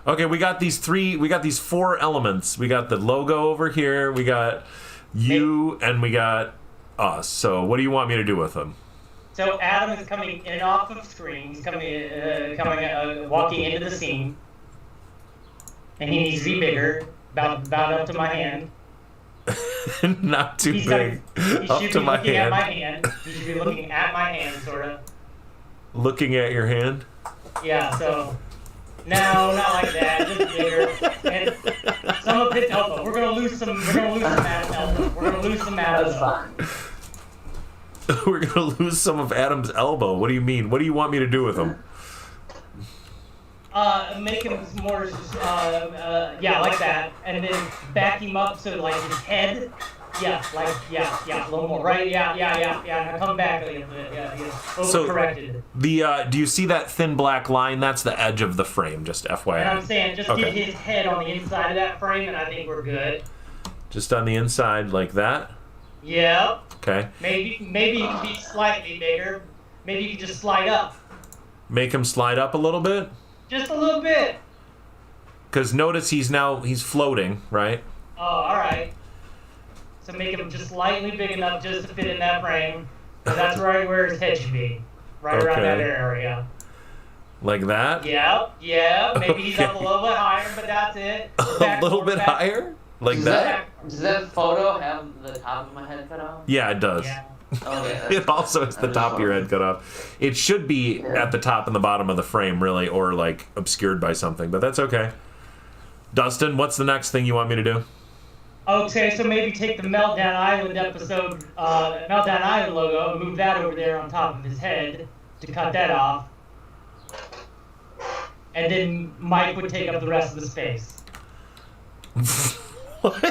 Okay, we got these four elements. We got the logo over here, we got you, and we got us. So what do you want me to do with them? So Adam is coming in and off of screen. He's walking into the scene. And he needs to be bigger, about up to my hand. Not too big. Up to my hand. At my hand. He should be looking at my hand, sort of. Looking at your hand? Yeah, so... No, not like that. Just bigger. And some of his elbow. We're gonna lose some Adam's elbow. We're gonna lose some Adam's elbow. We're gonna lose some of Adam's elbow. What do you mean? What do you want me to do with him? Make him more, like that, and then back him up so like his head. Yeah, a little more, right? Yeah. Now come back a little bit. Yeah. Overcorrected. So do you see that thin black line? That's the edge of the frame. Just FYI. And I'm saying, just get his head on the inside of that frame, and I think we're good. Just on the inside, like that. Yep. Okay. Maybe you can be slightly bigger. Maybe you can just slide up. Make him slide up a little bit. Just a little bit. Because notice he's floating, right? Oh, all right. So make him just slightly big enough just to fit in that frame. So that's right where his head should be. Right around that area. Like that? Yeah. Maybe he's up a little bit higher, but that's it. A little bit higher? Like that? Does that photo have the top of my head cut off? Yeah, it does. Yeah. Okay. It also has the top of your head cut off. It should be at the top and the bottom of the frame, really, or like obscured by something, but that's okay. Dustin, what's the next thing you want me to do? Okay, so maybe take the Meltdown Island episode, Meltdown Island logo, and move that over there on top of his head to cut that off. And then Mike would take up the rest of the space. What?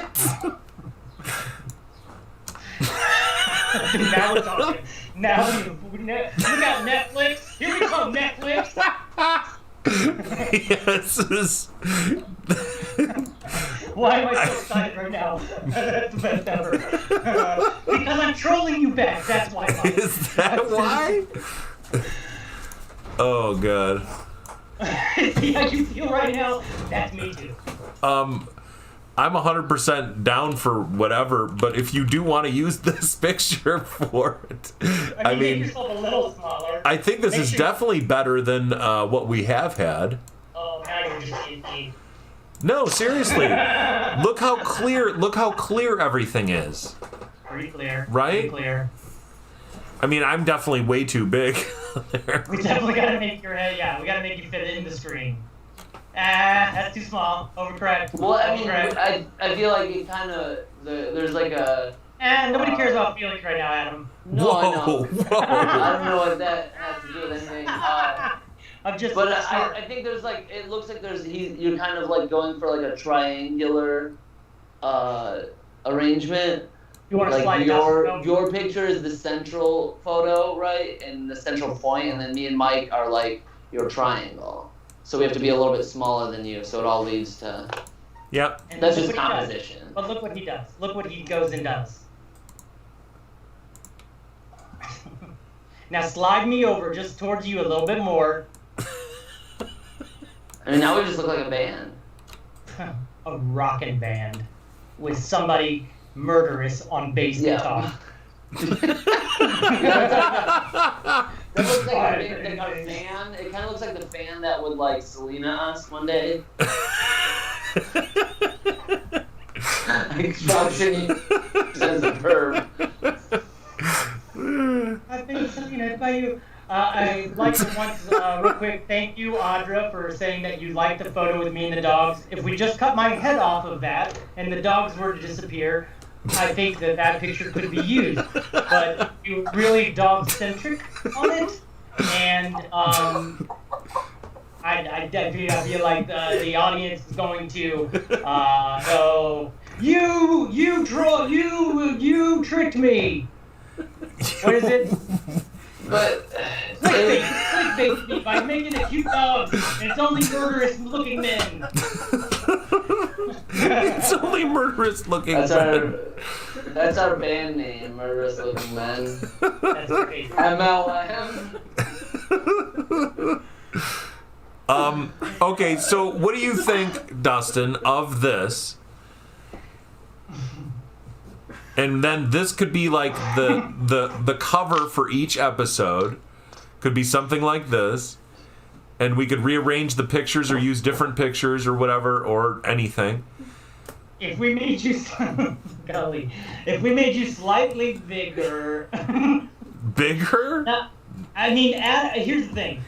Now we're talking. Now we got Netflix. Here we go, Netflix. Yes. Why am I so excited right now? That's the best ever. Because I'm trolling you back. That's why. Mike. Is that why? Oh god. See how you feel right now? That's me too. I'm 100% down for whatever, but if you do want to use this picture for it, I mean, make yourself a little smaller. I think this is definitely better than what we have had. Oh, now you're just easy. No, seriously. Look how clear everything is. Pretty clear. Right? Pretty clear. I mean, I'm definitely way too big. We definitely gotta make your head. Yeah, we gotta make you fit in the screen. That's too small. Overcorrect. Well, I mean, I feel like it kind of there's like a. And nobody cares about feelings right now, Adam. No, I know. Whoa. I don't know what that has to do with anything. I'm just. But I think there's like it looks like you're kind of like going for like a triangular arrangement. You want to like slide your picture is the central photo, right, and the central point, and then me and Mike are like your triangle. So we have to be a little bit smaller than you, so it all leads to. Yep. And that's look just what he composition. does. But look what he does. Look what he goes and does. Now slide me over just towards you a little bit more. I mean, now we just look like a band. A rockin' band with somebody murderous on bass guitar. That looks like a fan. It kind of looks like the fan that would like Selena us one day. Construction as a verb. I've been Selena by you. I'd like to once, real quick, thank you, Audra, for saying that you liked the photo with me and the dogs. If we just cut my head off of that and the dogs were to disappear, I think that picture could be used. But you're really dog-centric on it, and I feel like the audience is going to go, you tricked me. What is it? But Clickbait by making it cute dogs, and it's only murderous looking men. It's only murderous looking men. That's our band name, Murderous Looking Men. That's crazy. MLM. Okay, so what do you think, Dustin, of this? And then this could be like the cover for each episode. Could be something like this. And we could rearrange the pictures or use different pictures or whatever or anything. If we made you golly, if we made you slightly bigger. Bigger? I mean, here's the thing.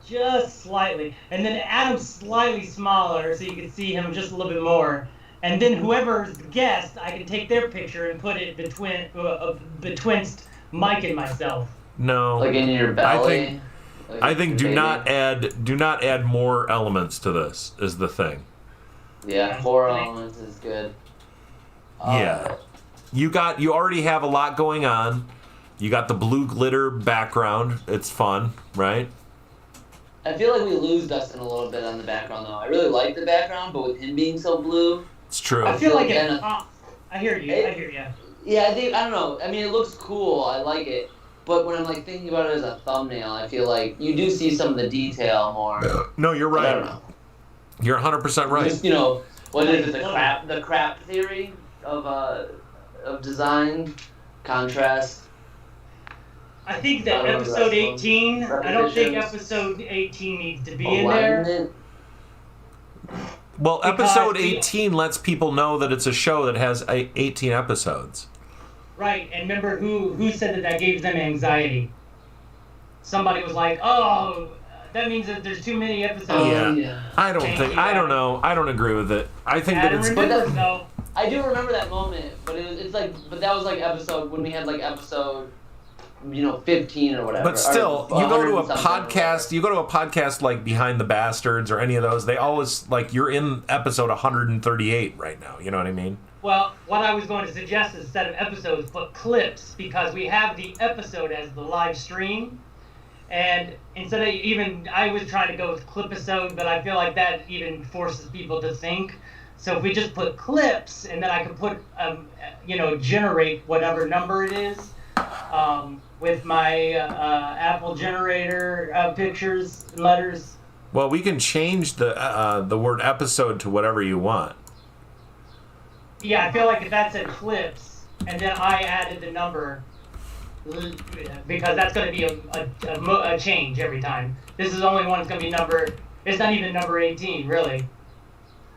Just slightly. And then Adam slightly smaller so you can see him just a little bit more. And then whoever's the guest, I can take their picture and put it betwixt Mike and myself. No. Like in your belly. I think do not add more elements to this is the thing. Yeah, 4 elements is good. Yeah. You already have a lot going on. You got the blue glitter background. It's fun, right? I feel like we lose Dustin a little bit on the background though. I really like the background, but with him being so blue. It's true. I feel like I hear you. Yeah, I don't know. I mean, it looks cool. I like it. But when I'm like thinking about it as a thumbnail, I feel like you do see some of the detail more. No, you're right. I don't know. You're 100% right. Just, what is it? The crap theory? of design, contrast. I think that episode 18. I don't think episode 18 needs to be in there. Well, episode 18 lets people know that it's a show that has 18 episodes. Right, and remember who said that gave them anxiety? Somebody was like, "Oh, that means that there's too many episodes." Yeah. I don't know. I don't agree with it. I think that it's. I do remember that moment, but but that was like episode when we had like episode, 15 or whatever. But still, you go to a podcast like Behind the Bastards or any of those, they always, like, you're in episode 138 right now, you know what I mean? Well, what I was going to suggest is instead of episodes, put clips, because we have the episode as the live stream, and instead of I was trying to go with clipisode, but I feel like that even forces people to think. So if we just put clips, and then I could put, generate whatever number it is, with my Apple generator pictures and letters. Well, we can change the word episode to whatever you want. Yeah, I feel like if that said clips, and then I added the number, because that's going to be a change every time. This is the only one that's going to be it's not even number 18, really.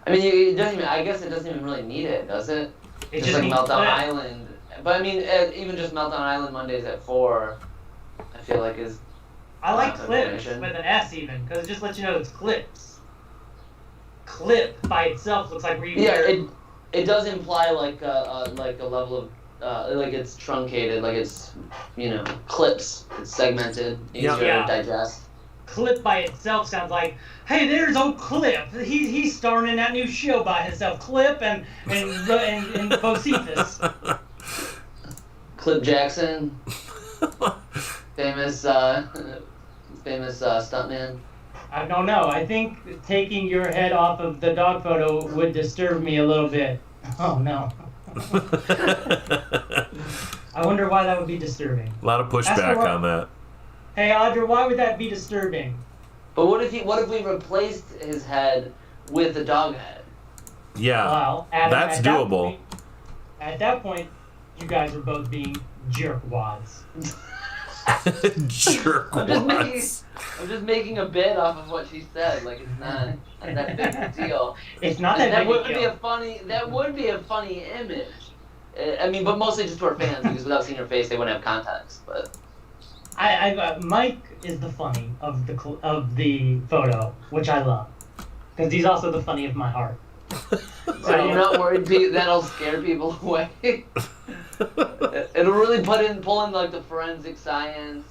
I mean, it doesn't even, I guess it doesn't even really need it, does it? It just like needs Meltdown Island. But I mean, even just Meltdown Island Mondays at 4, I feel like is. I like clips with an S even, because it just lets you know it's clips. Clip by itself looks like it does imply like a level of like it's truncated, like it's clips, it's segmented, easier to digest. Clip by itself sounds like, hey, there's old Clip. He's starring in that new show by himself, Clip and Bocephus. Clip Jackson, famous stuntman. I don't know. I think taking your head off of the dog photo would disturb me a little bit. Oh no. I wonder why that would be disturbing. A lot of pushback on that. Hey Audra, why would that be disturbing? But what if we replaced his head with a dog head? Yeah. Well, that's doable. At that point, you guys are both being jerkwads. Jerkwads. I'm just making a bit off of what she said. Like, it's not that big a deal. It's not that big a deal. That would be a funny image. I mean, but mostly just to our fans, because without seeing her face, they wouldn't have context. But Mike is the funny of the photo, which I love, because he's also the funny of my heart. So you're not worried that'll scare people away? It'll really pull in like the forensic science,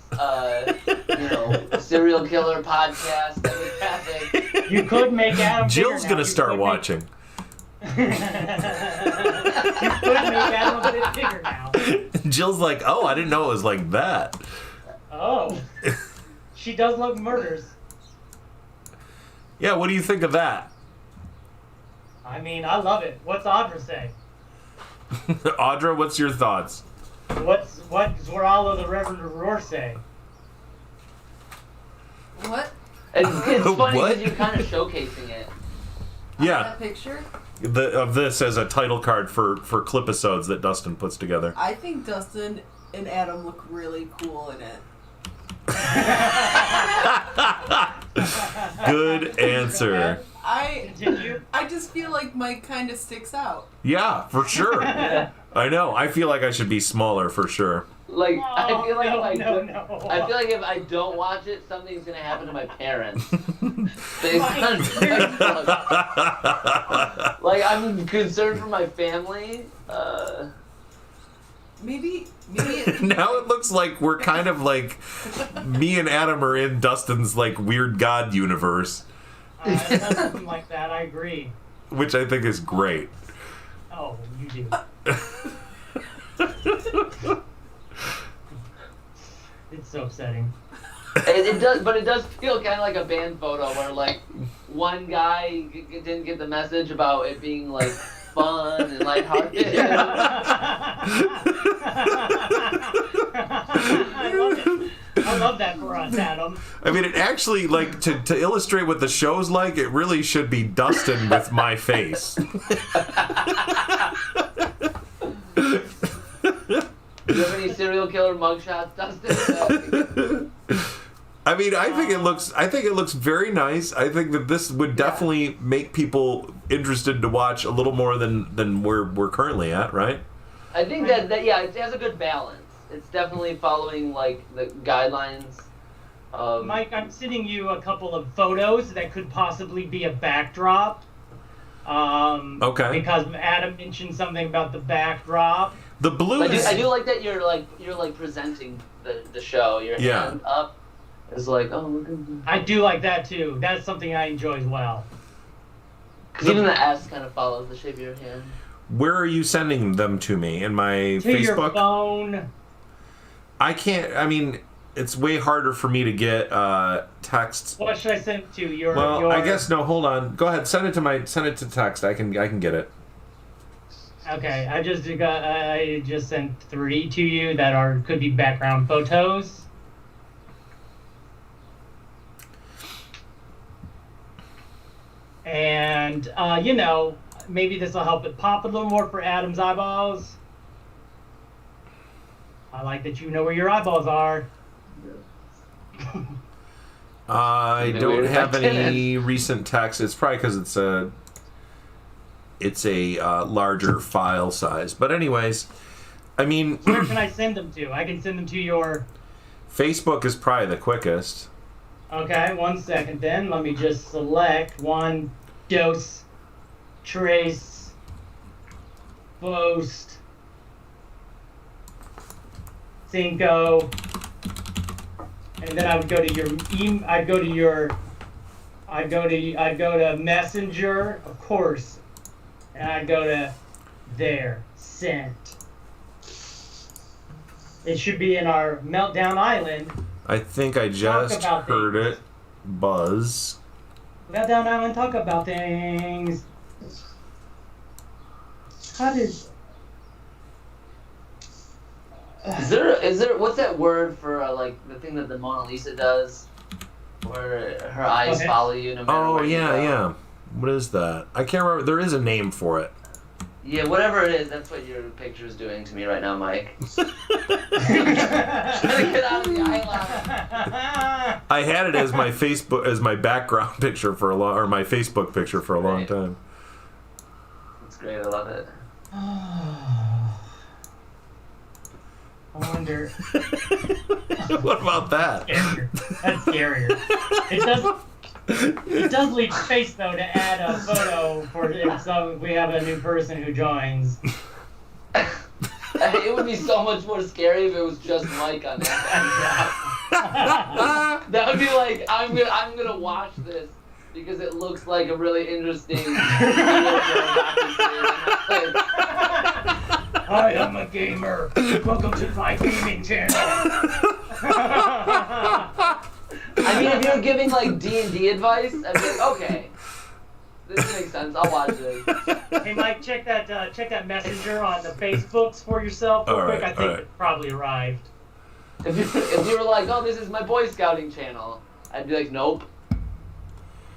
serial killer podcast demographic. You could make Adam. Jill's gonna start watching. You could make Adam a bit bigger now. Jill's like, oh, I didn't know it was like that. Oh, she does love murders. Yeah, what do you think of that? I mean, I love it. What's Audra say? Audra, what's your thoughts? What's Zoralo the Reverend Roar say? What? It's funny because you're kind of showcasing it. Yeah. That picture? Of this as a title card for clipisodes that Dustin puts together. I think Dustin and Adam look really cool in it. Good answer. I just feel like Mike kind of sticks out. Yeah, for sure. I know. I feel like I should be smaller for sure. Like I feel like if I don't watch it, something's gonna happen to my parents. Like I'm concerned for my family. Maybe now it looks like we're kind of like me and Adam are in Dustin's like weird God universe. Something like that, I agree. Which I think is great. Oh, you do. It's so upsetting. It does, but it does feel kind of like a band photo where like one guy didn't get the message about it being like fun and lighthearted. I love that for us, Adam. I mean, it actually, like, to illustrate what the show's like, it really should be Dustin with my face. killer mugshots, Dustin. I mean, I think it looks very nice. I think that this would definitely make people interested to watch a little more than we're currently at, right? I think that it has a good balance. It's definitely following like the guidelines. Mike, I'm sending you a couple of photos that could possibly be a backdrop. Okay. Because Adam mentioned something about the backdrop. The blues. I do like that you're presenting the show. Your hand up is like, oh, look at this. I do like that too. That's something I enjoy as well. Because even the S kind of follows the shape of your hand. Where are you sending them to me? In my Facebook? Your phone. I can't. I mean, it's way harder for me to get text. What should I send it to? Your. I guess no. Hold on. Go ahead. Send it to text. I can get it. Okay, I just sent 3 to you that could be background photos. And maybe this will help it pop a little more for Adam's eyeballs. I like that you know where your eyeballs are. I don't have any recent text. It's probably because it's a larger file size. But anyways, I mean... Where can I send them to? I can send them to your... Facebook is probably the quickest. Okay, 1 second then. Let me just select 1, dos, trace, post, 5, and then I would go to your I'd go to Messenger, of course, and I'd go to there, sent. It should be in our Meltdown Island. I think I just heard it buzz. Meltdown Island, talk about things. How did... Is there what's that word for like the thing that the Mona Lisa does, where her eyes follow you no matter where you go? Yeah. What is that? I can't remember. There is a name for it. Yeah, whatever it is, that's what your picture's doing to me right now, Mike. Trying to get out of the eyelash. I had it as my background picture for a long, or my Facebook picture for a long time. That's great. I love it. I wonder. What about that? That's scarier. It does leave space though to add a photo for if we have a new person who joins. It would be so much more scary if it was just Mike on that. That would be like, I'm gonna watch this because it looks like a really interesting video Hi, I'm a gamer. Welcome to my gaming channel. I mean, if you're giving like D&D advice, I'd be like, okay, this makes sense. I'll watch this. Hey, Mike, check that messenger on the Facebooks for yourself real quick. I think it probably arrived. If you were like, oh, this is my Boy Scouting channel, I'd be like, nope.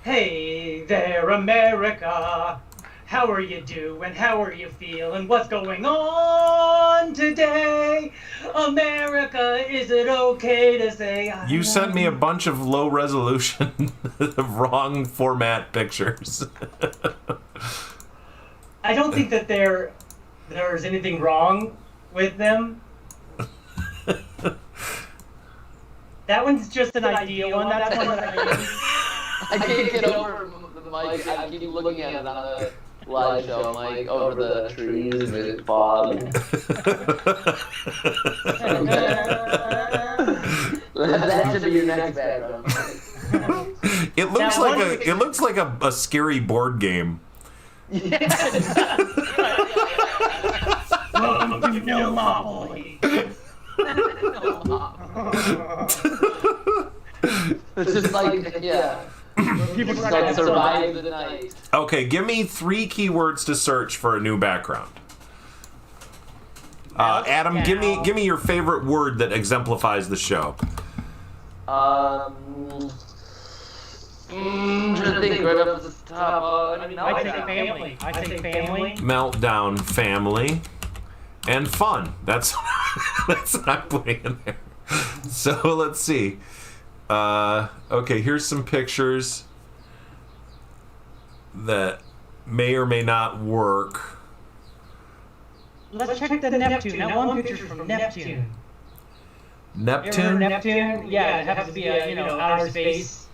Hey there, America. How are you doing? How are you feeling? What's going on today? America, is it okay to say I You sent me a bunch of low resolution, wrong format pictures. I don't think that there's anything wrong with them. That one's just an ideal one. That's one that I use. I can't get over the mic. I keep looking at it on the live show, Mike, over the trees and fog. That should be your next background. It looks like a scary board game. Welcome to No Monopoly. It's just like, yeah. People Like survive the night. Okay, give me 3 keywords to search for a new background. Adam, give me your favorite word that exemplifies the show. Trying to think right up at the top. I say family. I say family. Meltdown, family, and fun. That's That's what I'm putting in there. So let's see. Okay, here's some pictures that may or may not work. Let's check the Neptune. That one picture's from Neptune. Neptune? Neptune? Yeah, it happens to be a, outer space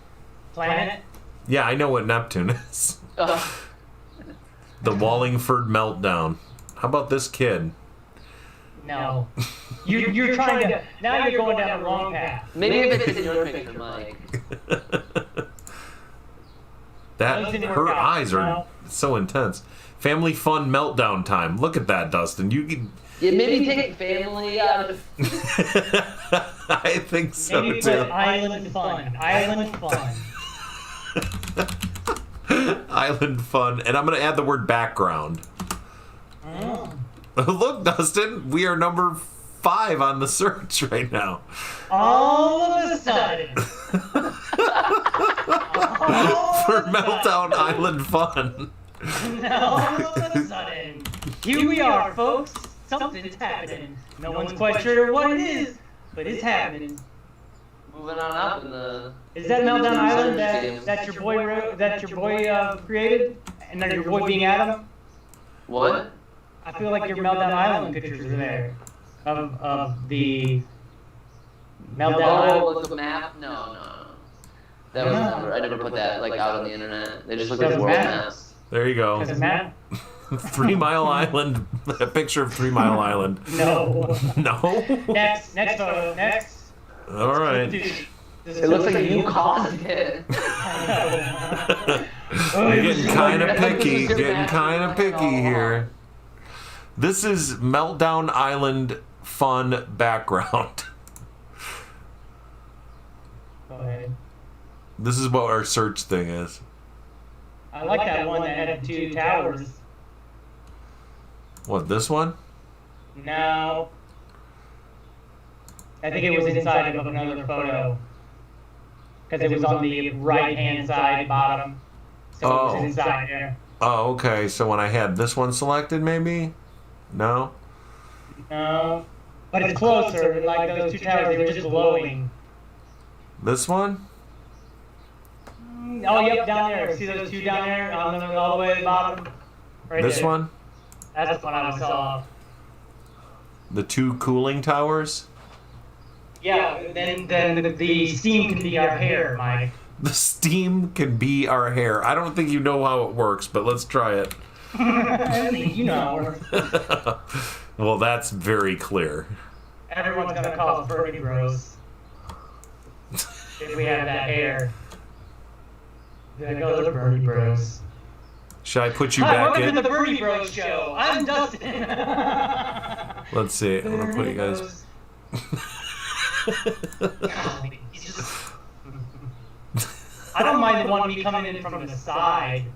planet. Yeah, I know what Neptune is. The Wallingford meltdown. How about this kid? No. You're trying to... Now you're going down the wrong path. Maybe if it's in your picture, Mike. Her eyes are so intense. Family fun meltdown time. Look at that, Dustin. You can... Yeah, maybe take family out of... I think so, maybe too. put island fun. Island fun. Island fun. And I'm going to add the word background. Oh. Look, Dustin, we are number 5 on the search right now. All of a sudden. For Meltdown Island fun. All of a sudden. Here we are, folks. Something's happening. No one's quite sure what it is, but it's happening. Moving on up in the... Is that Meltdown Island that your boy created, and then your boy being Adam? What? I feel like your Meltdown Island pictures are there of the Meltdown Island. Oh, look, the map? No. That was never. I never put that out on the internet. They just look at world maps. There you go. Does it matter? 3 Mile Island. A picture of 3 Mile Island. No. No? Next photo. Next. All right. It looks like you caused it. You're getting kind of picky. Here. This is Meltdown Island fun background. Go ahead. This is what our search thing is. I like that one that had 2 towers. What, this one? No. I think it was inside of another photo. Because it was on the right-hand side bottom. So it was inside there. Oh, okay. So when I had this one selected, maybe? No? No. But it's closer. Like those 2 towers, they were just glowing. This one? Oh, yep, down there. See those 2 down there? All the way to the bottom? Right This there. one? That's the one I saw. The 2 cooling towers? Yeah, then the steam can be our hair, Mike. The steam can be our hair. I don't think you know how it works, but let's try it. I think you know. Well, that's very clear. Everyone's gonna call us Birdie Bros. If we have that hair. There go the Birdie Bros. Should I put you Hi, back welcome in? to the Birdie Bros show. I'm Dustin. Let's see. I'm gonna put you guys. Golly, I don't mind the one me coming in from the side.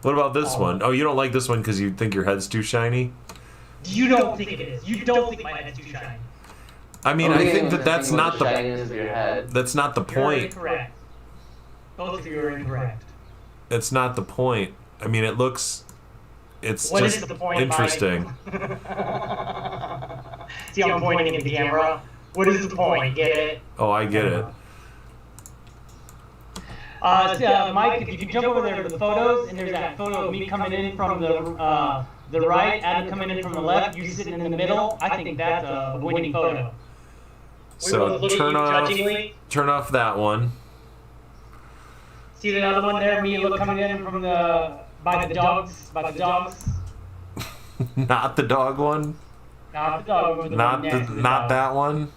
What about this one? Oh, you don't like this one because you think your head's too shiny? You don't think it is. You don't think my head's too shiny. I mean, I think that's not the You're point. incorrect. Both of you are incorrect. It's not the point. I mean, it's What just is the point, interesting. See, I'm pointing at the camera. What is the point? Get it? Oh, I get it. Mike, if you can jump over there to the photos, and there's that photo of me coming in from the right, Adam coming in from the left, you sitting in the middle. I think that's a winning photo. So turn off that one. See the other one there? Me coming in from by the dogs. Not the dog one. Not the dog one. Not that one.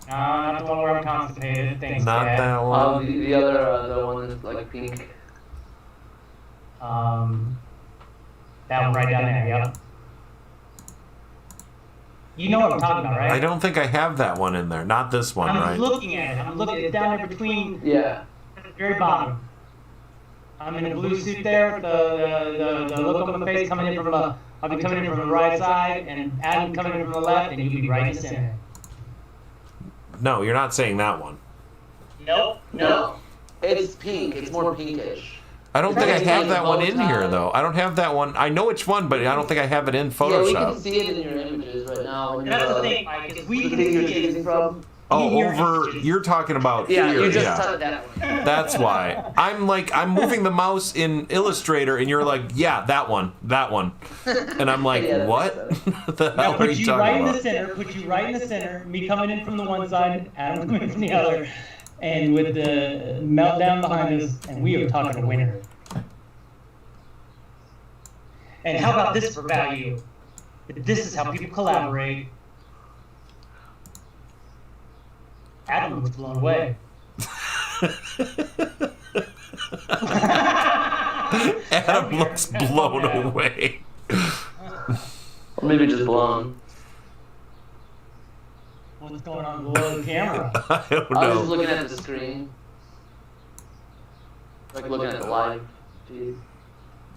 No, not the one where I'm constipated. Thanks, Not Dad. that one. The other the one that's like pink. That one right down there. Yep. You know what I'm talking about, right? I don't think I have that one in there. Not this one, I'm right? looking at it. I'm looking. It's down there between. Yeah. At the very bottom. I'm in a blue suit there with the look on my face coming in from I'll be coming in from the right side, and Adam coming in from the left, and you'll be right in the center. No, you're not saying that one. Nope. No. It's pink. It's more pinkish. I don't think I have that one in here, though. I don't have that one. I know which one, but I don't think I have it in Yeah, we can Photoshop. see it in your images. messages right now. That's the thing, Mike, is we the can thing you're see choosing it. from. Oh, Your over. images. You're talking about Yeah, here. you just Yeah. said that one. That's why. I'm moving the mouse in Illustrator, and you're like, yeah, that one. And I'm like, Yeah, what? The hell are Put you you right talking in the about? center, put you right in the center, me coming in from the one side, Adam coming in from the other, and with the meltdown behind us, and we are talking a winner. And how about this for value? This is how people collaborate. Adam was blown away. Adam looks blown away. Or maybe just blown. What's going on below the camera? I don't I was just know. looking at the screen. Like looking at the live feed.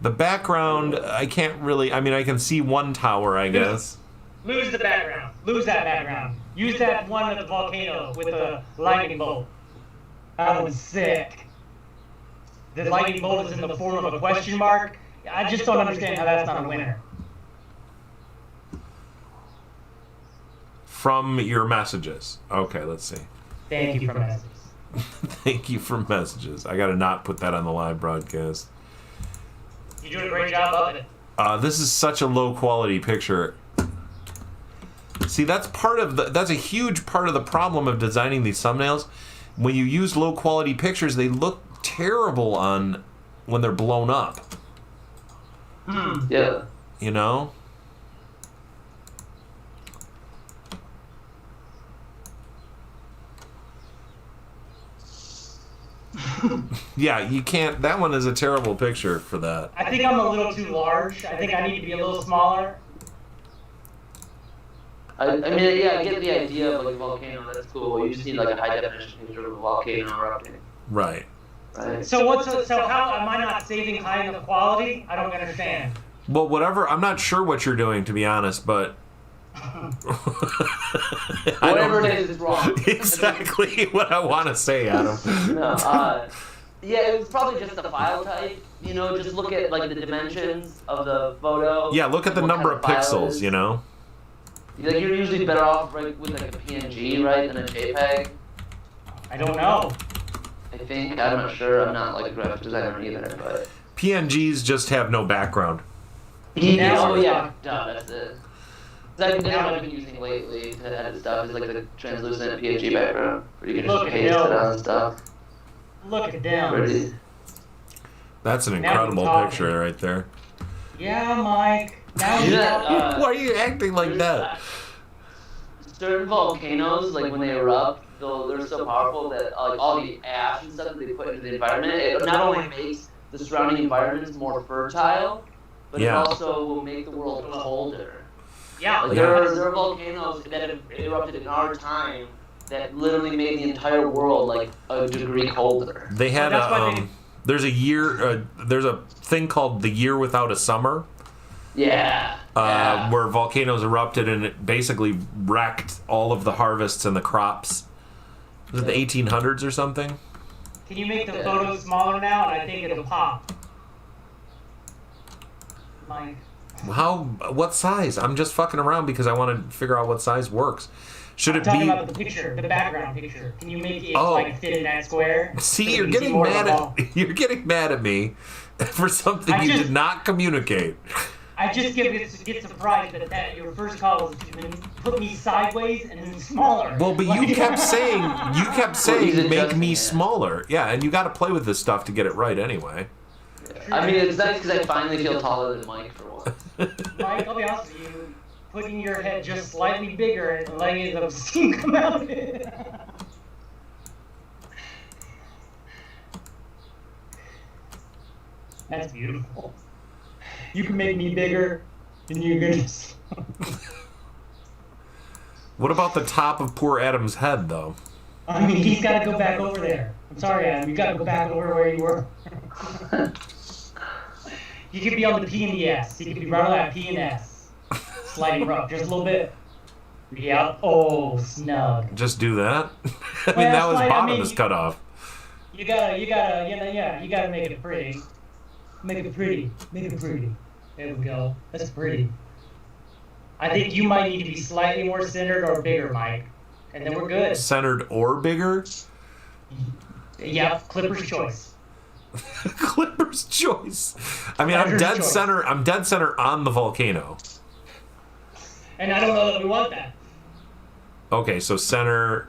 The background, I can't really. I mean, I can see one tower, I guess. Lose the background. Lose that background. Use that one of the volcano with the lightning bolt. That one's sick. The lightning bolt is in the form of a question mark. I just don't understand how that's not a winner. From your messages. Okay, let's see. Thank you for messages. Thank you for messages. I gotta not put that on the live broadcast. You're doing a great job of it. This is such a low quality picture. See, that's a huge part of the problem of designing these thumbnails. When you use low quality pictures, they look terrible when they're blown up. Yeah. You know? Yeah, you can't. That one is a terrible picture for that. I think I'm a little too large. I think I need to be a little smaller. I mean, yeah, I get the idea of like a volcano. That's cool. You just need like a high definition picture of a volcano erupting. Right. Right. So how am I not saving high enough quality? I don't understand. Well, whatever. I'm not sure what you're doing, to be honest, but. Whatever it is, it's wrong. Exactly what I want to say, Adam. No, yeah, it was probably just the file type. You know, just look at like the dimensions of the photo. Yeah, look at the what number kind of file it pixels, is. you know? Like, you're usually better off right, with like a PNG, right, than a JPEG. I don't know. I think. I'm not sure. I'm not like a graphic designer either, but. PNGs just have no background. Yeah, oh yeah, duh, that's it. That's what I've been using lately to edit stuff is like the translucent PNG background, where you can just paste it on stuff. Look at them. Pretty. That's an Now we're incredible talking. picture right there. Yeah, Mike. Now You you know that, Why are you acting like that? Certain volcanoes, like when they erupt, they're so powerful that like all the ash and stuff that they put into the environment, it not only makes the surrounding environments more fertile, but Yeah. it also will make the world colder. Yeah. Like there are volcanoes that have erupted in our time that literally made the entire world like a degree colder. They had Well, that's why there's a thing called the year without a summer, Yeah. Yeah. where volcanoes erupted and it basically wrecked all of the harvests and the crops. Was it the 1800s or something? Can you make the photo smaller now? And I think it'll pop. Mike. What size? I'm just fucking around because I want to figure out what size works. Should I'm it talking be? about the picture, the background picture. Can you make it Oh. like fit in that square? See, So you're we can see getting more of mad the ball? at you're getting mad at me for something I you just- did not communicate. I just get surprised that your first call was to put me sideways and then smaller. Well, but you kept saying he's make adjusting me it. smaller. Yeah, and you got to play with this stuff to get it right anyway. I mean, it's nice because I finally feel taller than Mike for once. Mike, I'll be honest with you, putting your head just slightly bigger and letting the steam come out. That's beautiful. You can make me bigger, and you're gonna. What about the top of poor Adam's head, though? I mean, he's got to go back over there. I'm sorry, Adam. You got to go back over where you were. You could be on the P and the S. You could be right on that P and S. Sliding rope, just a little bit. Yeah. Oh, snug. Just do that. I mean, Well, that was I bottom mean, is cut off. You gotta, you gotta make it pretty. Make it pretty. Make it pretty. There we go. That's pretty. I think you might need to be slightly more centered or bigger, Mike. And then we're good. Centered or bigger? Yep, Clipper's choice. Clipper's choice. I mean, I'm dead center. I'm dead center on the volcano. And I don't know that we want that. Okay, so center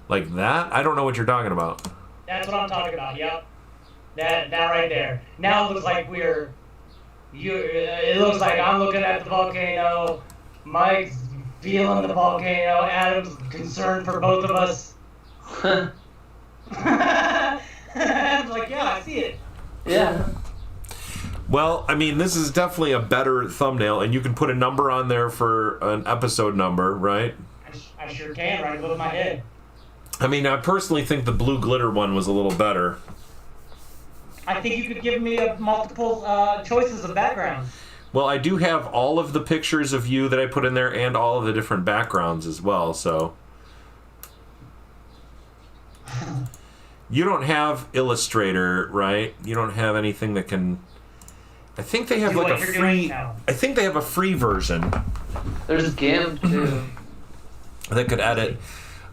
like that? I don't know what you're talking about. That's what I'm talking about. Yep. That right there. Now it looks like it looks like I'm looking at the volcano. Mike's feeling the volcano. Adam's concerned for both of us. Adam's like, yeah, I see it. Yeah. Well, I mean, this is definitely a better thumbnail, and you can put a number on there for an episode number, right? I sure can, right above my head. I mean, I personally think the blue glitter one was a little better. I think you could give me multiple choices of background. Well, I do have all of the pictures of you that I put in there and all of the different backgrounds as well, so... You don't have Illustrator, right? You don't have anything that can... I think they have like a free... I think they have a free version. There's GIMP, too. That could edit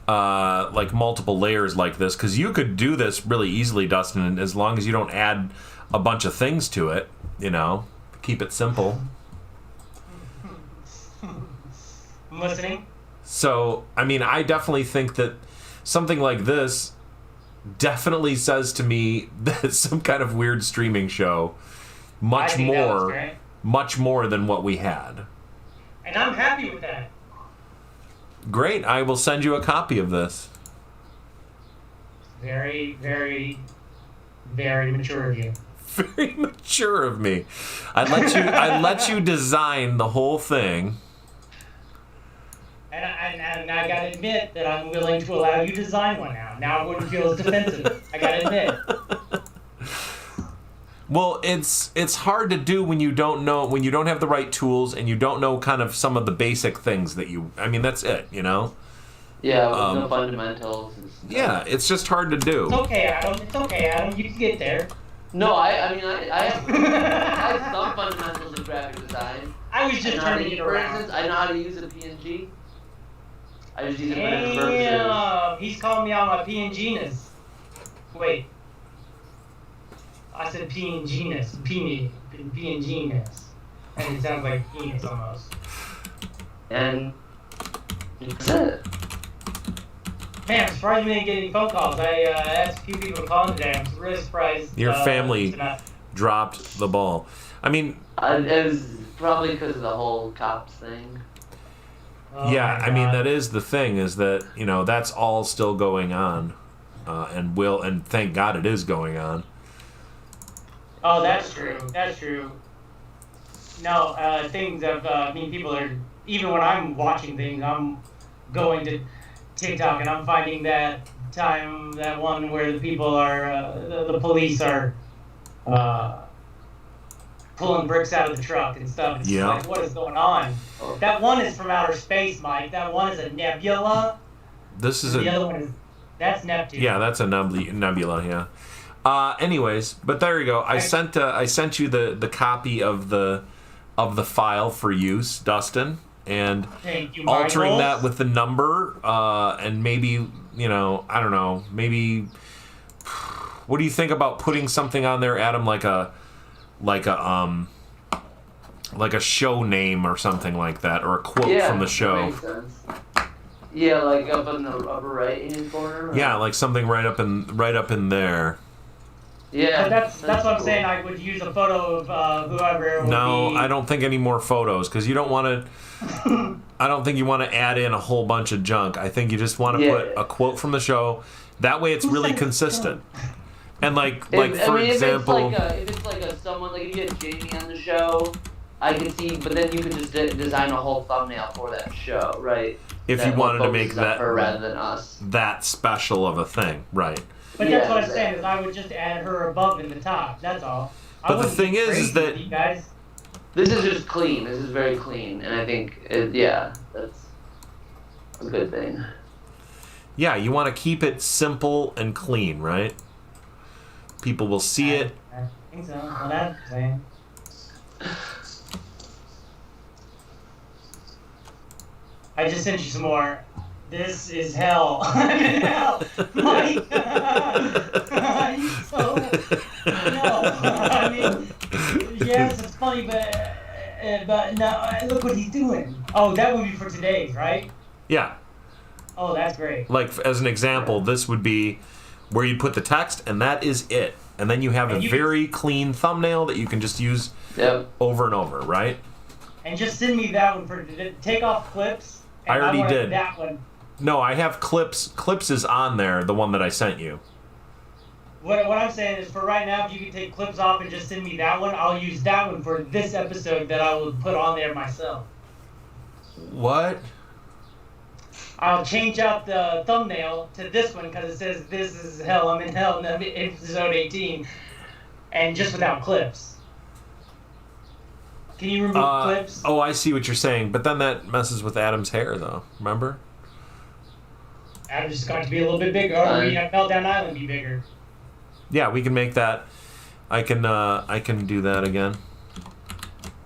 like multiple layers like this, because you could do this really easily, Dustin, as long as you don't add a bunch of things to it, you know? Keep it simple. I'm listening. So, I mean, I definitely think that something like this definitely says to me that it's some kind of weird streaming show. Much more than what we had. And I'm happy with that. Great. I will send you a copy of this. Very, very, very mature of you. Very mature of me. I let you design the whole thing. And I gotta admit that I'm willing to allow you to design one now. Now it wouldn't feel as defensive. I gotta admit. Well, it's hard to do when you don't have the right tools and you don't know kind of some of the basic things that I mean, that's it, you know? Yeah, with no fundamentals and stuff. Yeah, it's just hard to do. It's okay, Adam. You can get there. No, I have some fundamentals of graphic design. I was just turning it around. For instance, I know how to use a PNG. I just use it for different purposes. Damn, he's calling me out my PNG-ness. Wait. I said PNG-ness. PNG-ness. And it sounds like penis almost. And that's it. Man, I'm surprised we didn't get any phone calls. I asked a few people to call in today. I'm really surprised. Your family dropped the ball. I mean... it was probably because of the whole cops thing. Oh yeah, I mean, that is the thing, is that, you know, that's all still going on. And thank God it is going on. Oh, that's true. That's true. No, things have, people are, even when I'm watching things, I'm going to TikTok and I'm finding that one where the people are, the police are pulling bricks out of the truck and stuff. It's yeah. Like, what is going on? That one is from outer space, Mike. That one is a nebula. This is the other one is, that's Neptune. Yeah, that's a nebula, yeah. Anyways, but there you go. I sent you the copy of the file for use, Dustin, and Thank you, altering Michael. that with the number, and maybe, you know, I don't know, maybe. What do you think about putting something on there, Adam, like a show name or something like that, or a quote from the show? Makes sense. Yeah, like up in the upper right-hand corner. Yeah, like something right up in there. Yeah, that's what I'm saying. I would use a photo of whoever. No, I don't think any more photos, because you don't want to. I don't think you want to add in a whole bunch of junk. I think you just want to put a quote from the show. That way, it's really consistent. And for example, if it's like someone, like if you had Jamie on the show, I could see, but then you could just design a whole thumbnail for that show, right? If you wanted to make that her rather than us, that special of a thing, right? But that's what I'm saying, is I would just add her above in the top. That's all. But the thing is that you guys. This is just clean. This is very clean, and I think, that's a good thing. Yeah, you want to keep it simple and clean, right? People will see it. I think so. Well, that's what I'm saying. I just sent you some more. This is hell. I'm in hell. Mike. You so no. I mean, yes, it's funny, but no. Look what he's doing. Oh, that would be for today's, right? Yeah. Oh, that's great. Like, as an example, this would be where you put the text, and that is it. And then you have a very clean thumbnail that you can just use over and over, right? And just send me that one for take off clips. And I already did. That one. No, I have clips. Clips is on there, the one that I sent you. What I'm saying is, for right now, if you can take clips off and just send me that one, I'll use that one for this episode that I will put on there myself. What? I'll change out the thumbnail to this one because it says "This is hell, I'm in hell" in episode 18, and just without clips. Can you remove clips? Oh, I see what you're saying, but then that messes with Adam's hair, though. Remember? Adam's just got to be a little bit bigger, or we have Meltdown Island be bigger. Yeah, we can make that. I can do that again.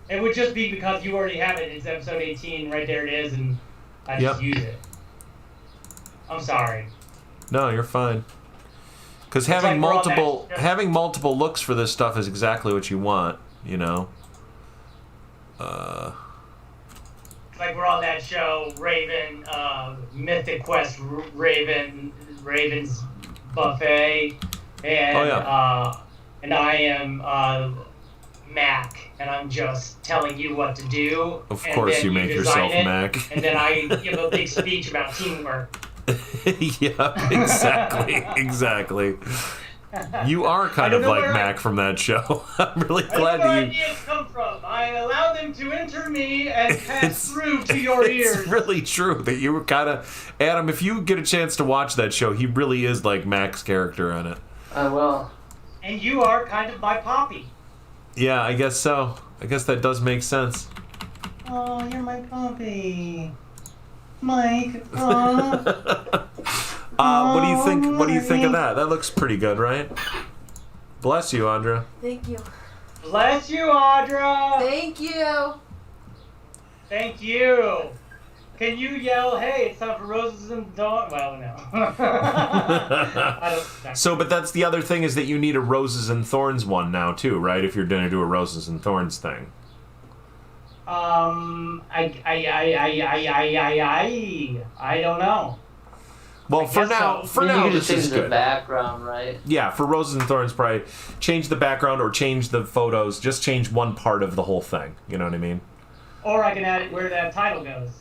It would just be because you already have it. It's episode 18, right there it is, and I just use it. I'm sorry. No, you're fine. Because having multiple looks for this stuff is exactly what you want, you know. Like we're on that show, Raven, Mythic Quest, Raven's Buffet, and and I am Mac, and I'm just telling you what to do. Of course, you make yourself Mac. And then I give a big speech about teamwork. Yeah, exactly. You are kind of like Mac from that show. I'm really glad that you. Where ideas come from. I allow them to enter me and pass through to your ears. It's really true that you were kind of Adam. If you get a chance to watch that show, he really is like Mac's character on it. I will. And you are kind of my Poppy. Yeah, I guess so. I guess that does make sense. Oh, you're my Poppy, Mike. What do you think? What do you think of that? That looks pretty good, right? Bless you, Audra. Thank you. Bless you, Audra. Thank you. Thank you. Can you yell, "Hey, it's time for roses and thorns"? Well, no. So, but that's the other thing is that you need a roses and thorns one now too, right? If you're going to do a roses and thorns thing. I don't know. Well, for now, this is good. The background, right? Yeah, for roses and thorns, probably change the background or change the photos. Just change one part of the whole thing. You know what I mean? Or I can add it where that title goes.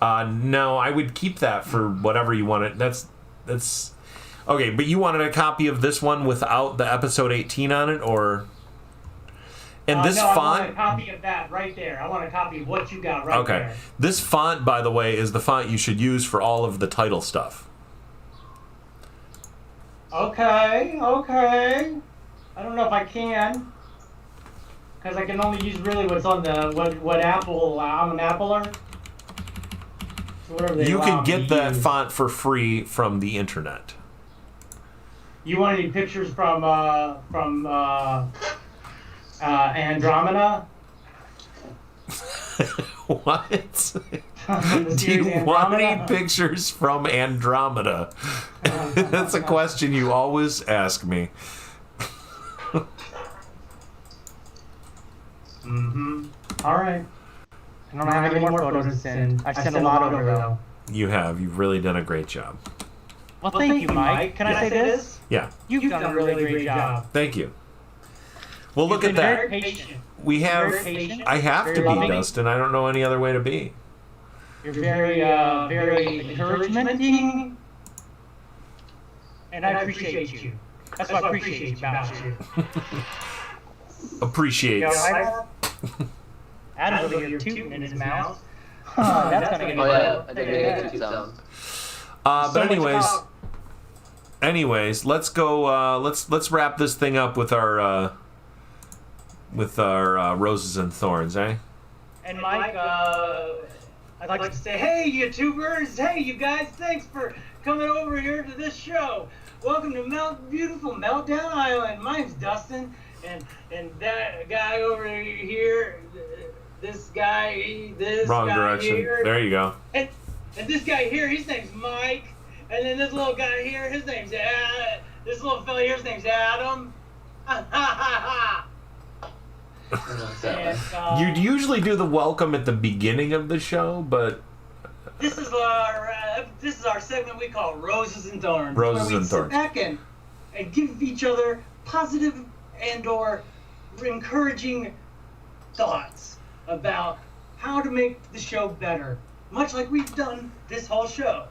No, I would keep that for whatever you want it. That's okay. But you wanted a copy of this one without the episode 18 on it, or? And this font. I want a copy of that right there. I want a copy of what you got right there. Okay. This font, by the way, is the font you should use for all of the title stuff. Okay. I don't know if I can. Because I can only use really what's on the what Apple. I'm an Appler. So you can get that font for free from the internet. You want any pictures from Andromeda? What? Do you want any pictures from Andromeda? That's a question you always ask me. All right. I don't have any more photos to send. I sent a lot over, though. You have. You've really done a great job. Well, thank you, Mike. Can I say this? Yeah. You've done a really great job. Thank you. Well, look at that. Very patient. We have. I have to be, Dustin. I don't know any other way to be. You're very encouragementing, and I appreciate you. That's what I appreciate about you. Appreciates. Adam's over here tooting in his mouth. That's gonna get I think I get sound. But anyways, let's go. Let's wrap this thing up with our roses and thorns, eh? And Mike, I'd like to say, hey, YouTubers, hey, you guys, thanks for coming over here to this show. Welcome to beautiful Meltdown Island. My name's Dustin, and that guy over here, this guy Wrong direction. here. There you go. And this guy here, his name's Mike. And then this little guy here, his name's this little fella here, his name's Adam. Ha ha ha. You'd usually do the welcome at the beginning of the show, but this is our segment we call Roses and Thorns. Roses and Thorns. Sit back and give each other positive and/or encouraging thoughts about how to make the show better, much like we've done this whole show.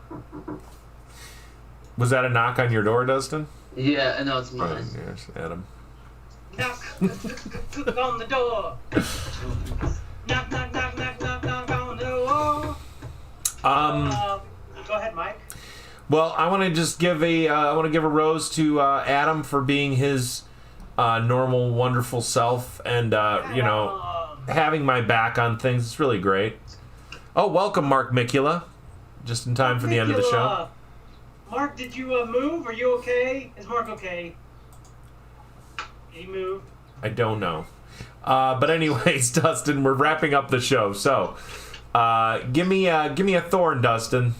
Was that a knock on your door, Dustin? Yeah, no, it's mine. Oh, yes, Adam. Knock on the door. Knock, knock, knock, knock, knock, knock on the door. Go ahead, Mike. Well, I want to just give a rose to Adam for being his normal, wonderful self, and having my back on things. It's really great. Oh, welcome, Mark Mikula. Just in time for the end of the show. Mark, did you move? Are you okay? Is Mark okay? Did he move? I don't know. But anyways, Dustin, we're wrapping up the show. So, give me a thorn, Dustin.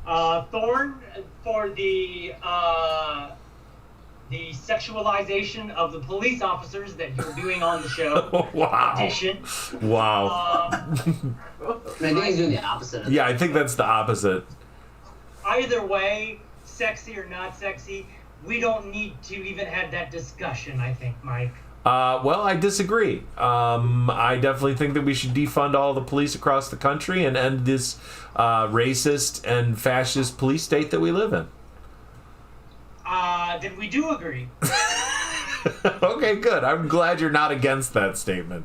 Thorn for the sexualization of the police officers that you're doing on the show. Wow. Edition. Wow. I think he's doing the opposite of that. Yeah, I think that's the opposite. Either way, sexy or not sexy, we don't need to even have that discussion, I think, Mike. Well, I disagree. I definitely think that we should defund all the police across the country and end this racist and fascist police state that we live in. Then we do agree. Okay, good. I'm glad you're not against that statement.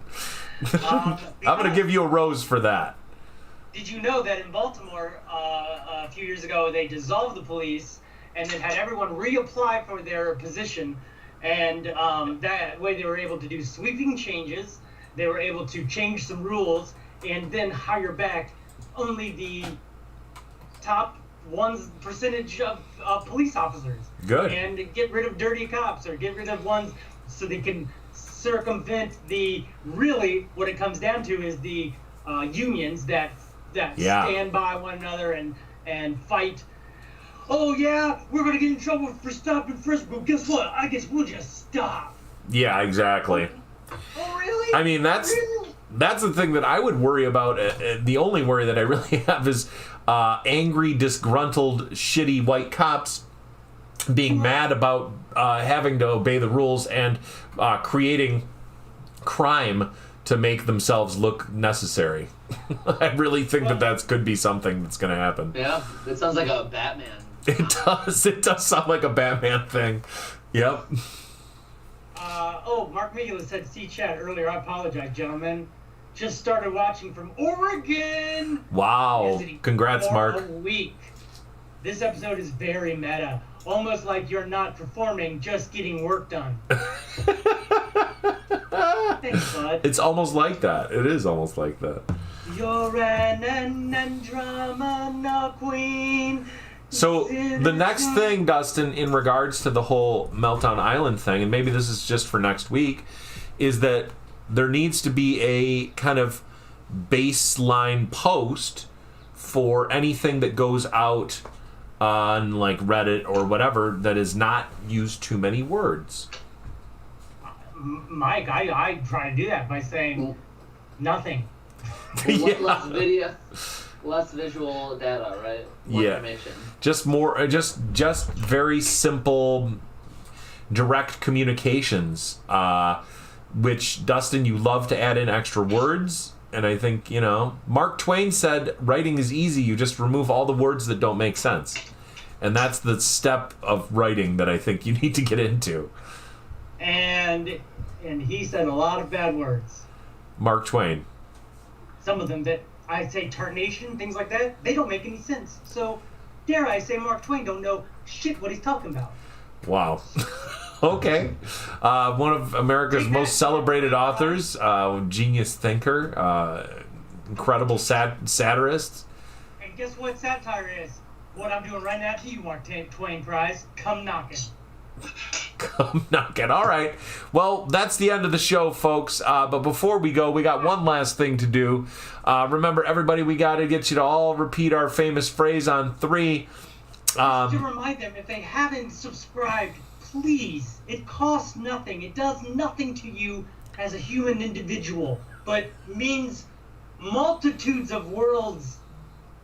I'm going to give you a rose for that. Did you know that in Baltimore, a few years ago, they dissolved the police and then had everyone reapply for their position, and that way they were able to do sweeping changes, they were able to change some rules, and then hire back only the top 1% of police officers. Good. And get rid of dirty cops, or get rid of ones so they can circumvent really what it comes down to is the unions that stand by one another and fight. Oh yeah, we're gonna get in trouble for stop and frisk, but guess what? I guess we'll just stop. Yeah, exactly. Oh really? I mean, that's the thing that I would worry about. The only worry that I really have is angry, disgruntled, shitty white cops being mad about having to obey the rules and creating crime to make themselves look necessary. I really think that could be something that's going to happen. Yeah, it sounds like a Batman. It does. It does sound like a Batman thing. Yep. Mark Migula said see chat earlier. I apologize, gentlemen. Just started watching from Oregon. Wow. Congrats, Mark. A week. This episode is very meta. Almost like you're not performing, just getting work done. Thanks, bud. It's almost like that. It is almost like that. You're an Andromeda queen. So the next thing, Dustin, in regards to the whole Meltdown Island thing, and maybe this is just for next week, is that there needs to be a kind of baseline post for anything that goes out on like Reddit or whatever that is not used too many words. Mike, I try to do that by saying nothing. Less video, less visual data, right? More information. Just more, just very simple, direct communications. Which, Dustin, you love to add in extra words, and I think, Mark Twain said writing is easy, you just remove all the words that don't make sense. And that's the step of writing that I think you need to get into. And he said a lot of bad words. Mark Twain. Some of them that I say tarnation, things like that, they don't make any sense. So, dare I say Mark Twain don't know shit what he's talking about. Wow. Okay. One of America's most celebrated authors, genius thinker, incredible satirist. And guess what satire is? What I'm doing right now to you, Mark Twain Prize. Come knocking. Come knocking. All right. Well, that's the end of the show, folks. But before we go, we got one last thing to do. Remember, everybody, we got to get you to all repeat our famous phrase on 3. To remind them, if they haven't subscribed, please. It costs nothing. It does nothing to you as a human individual, but means multitudes of worlds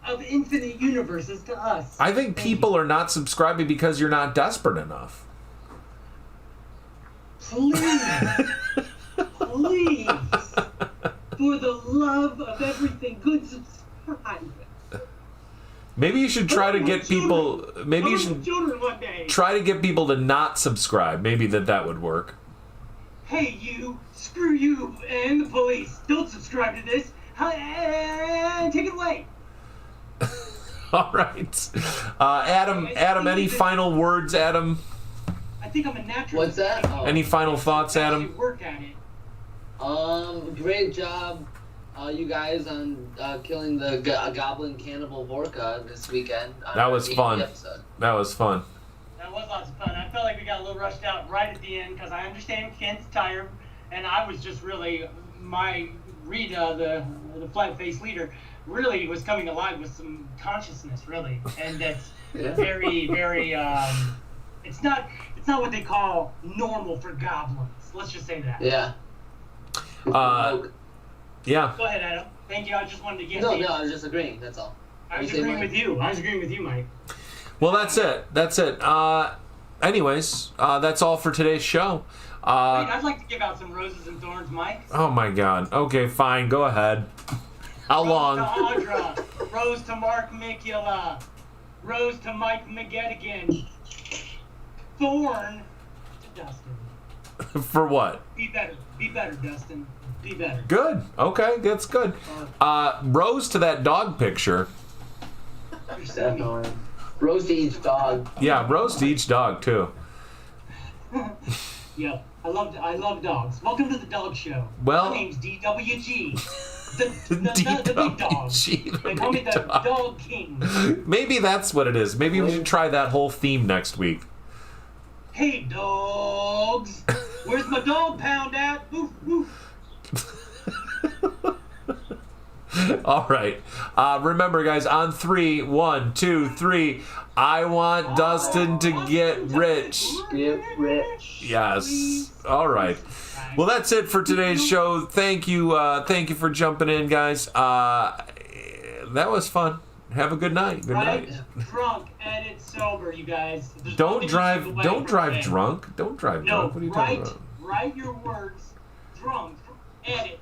of infinite universes to us. I think people are not subscribing because you're not desperate enough. Please, please, for the love of everything good, subscribe. Maybe you should try to get people. Maybe you should try to get people to not subscribe. Maybe that would work. Hey, you! Screw you and the police! Don't subscribe to this. Take it away. All right, Adam. Adam, any final words, Adam? I think I'm a natural. What's that? Oh. Any final thoughts, Adam? Work at it. Great job, you guys, on killing the goblin cannibal Vorka this weekend. That was fun. That was fun. That was lots of fun. I felt like we got a little rushed out right at the end because I understand Kent's tired, and I was just really Rita, the flat-faced leader, really was coming alive with some consciousness, really, and that's very, very. It's not what they call normal for goblins. Let's just say that. Yeah. Yeah. Go ahead, Adam. Thank you. I just wanted to get. No, I was just agreeing. That's all. I was agreeing with you. I was agreeing with you, Mike. Well, that's it. That's it. Anyways, that's all for today's show. Wait, I'd like to give out some roses and thorns, Mike. Oh my God. Okay, fine. Go ahead. How long? Rose to Audra. Rose to Mark Micula. Rose to Mike McGettigan. Thorn to Dustin. For what? Be better. Be better, Dustin. Be better. Good. Okay, that's good. Rose to that dog picture. Definitely. Rose to each dog. Yeah, rose to each dog too. Yeah, I love dogs. Welcome to the dog show. Well, my name's DWG. The big dog. They call me the dog king. Maybe that's what it is. Maybe we should try that whole theme next week. Hey, dogs. Where's my dog pound at? Woof, woof. All right. Remember, guys, on 3, 1, 2, 3. I want Dustin to get rich. Get rich. Yes. All right. Well, that's it for today's show. Thank you for jumping in, guys. That was fun. Have a good night. Good night. Drunk, edit sober, you guys. Don't drive drunk. Don't drive drunk. No, What are you talking about? write your words. Drunk, edit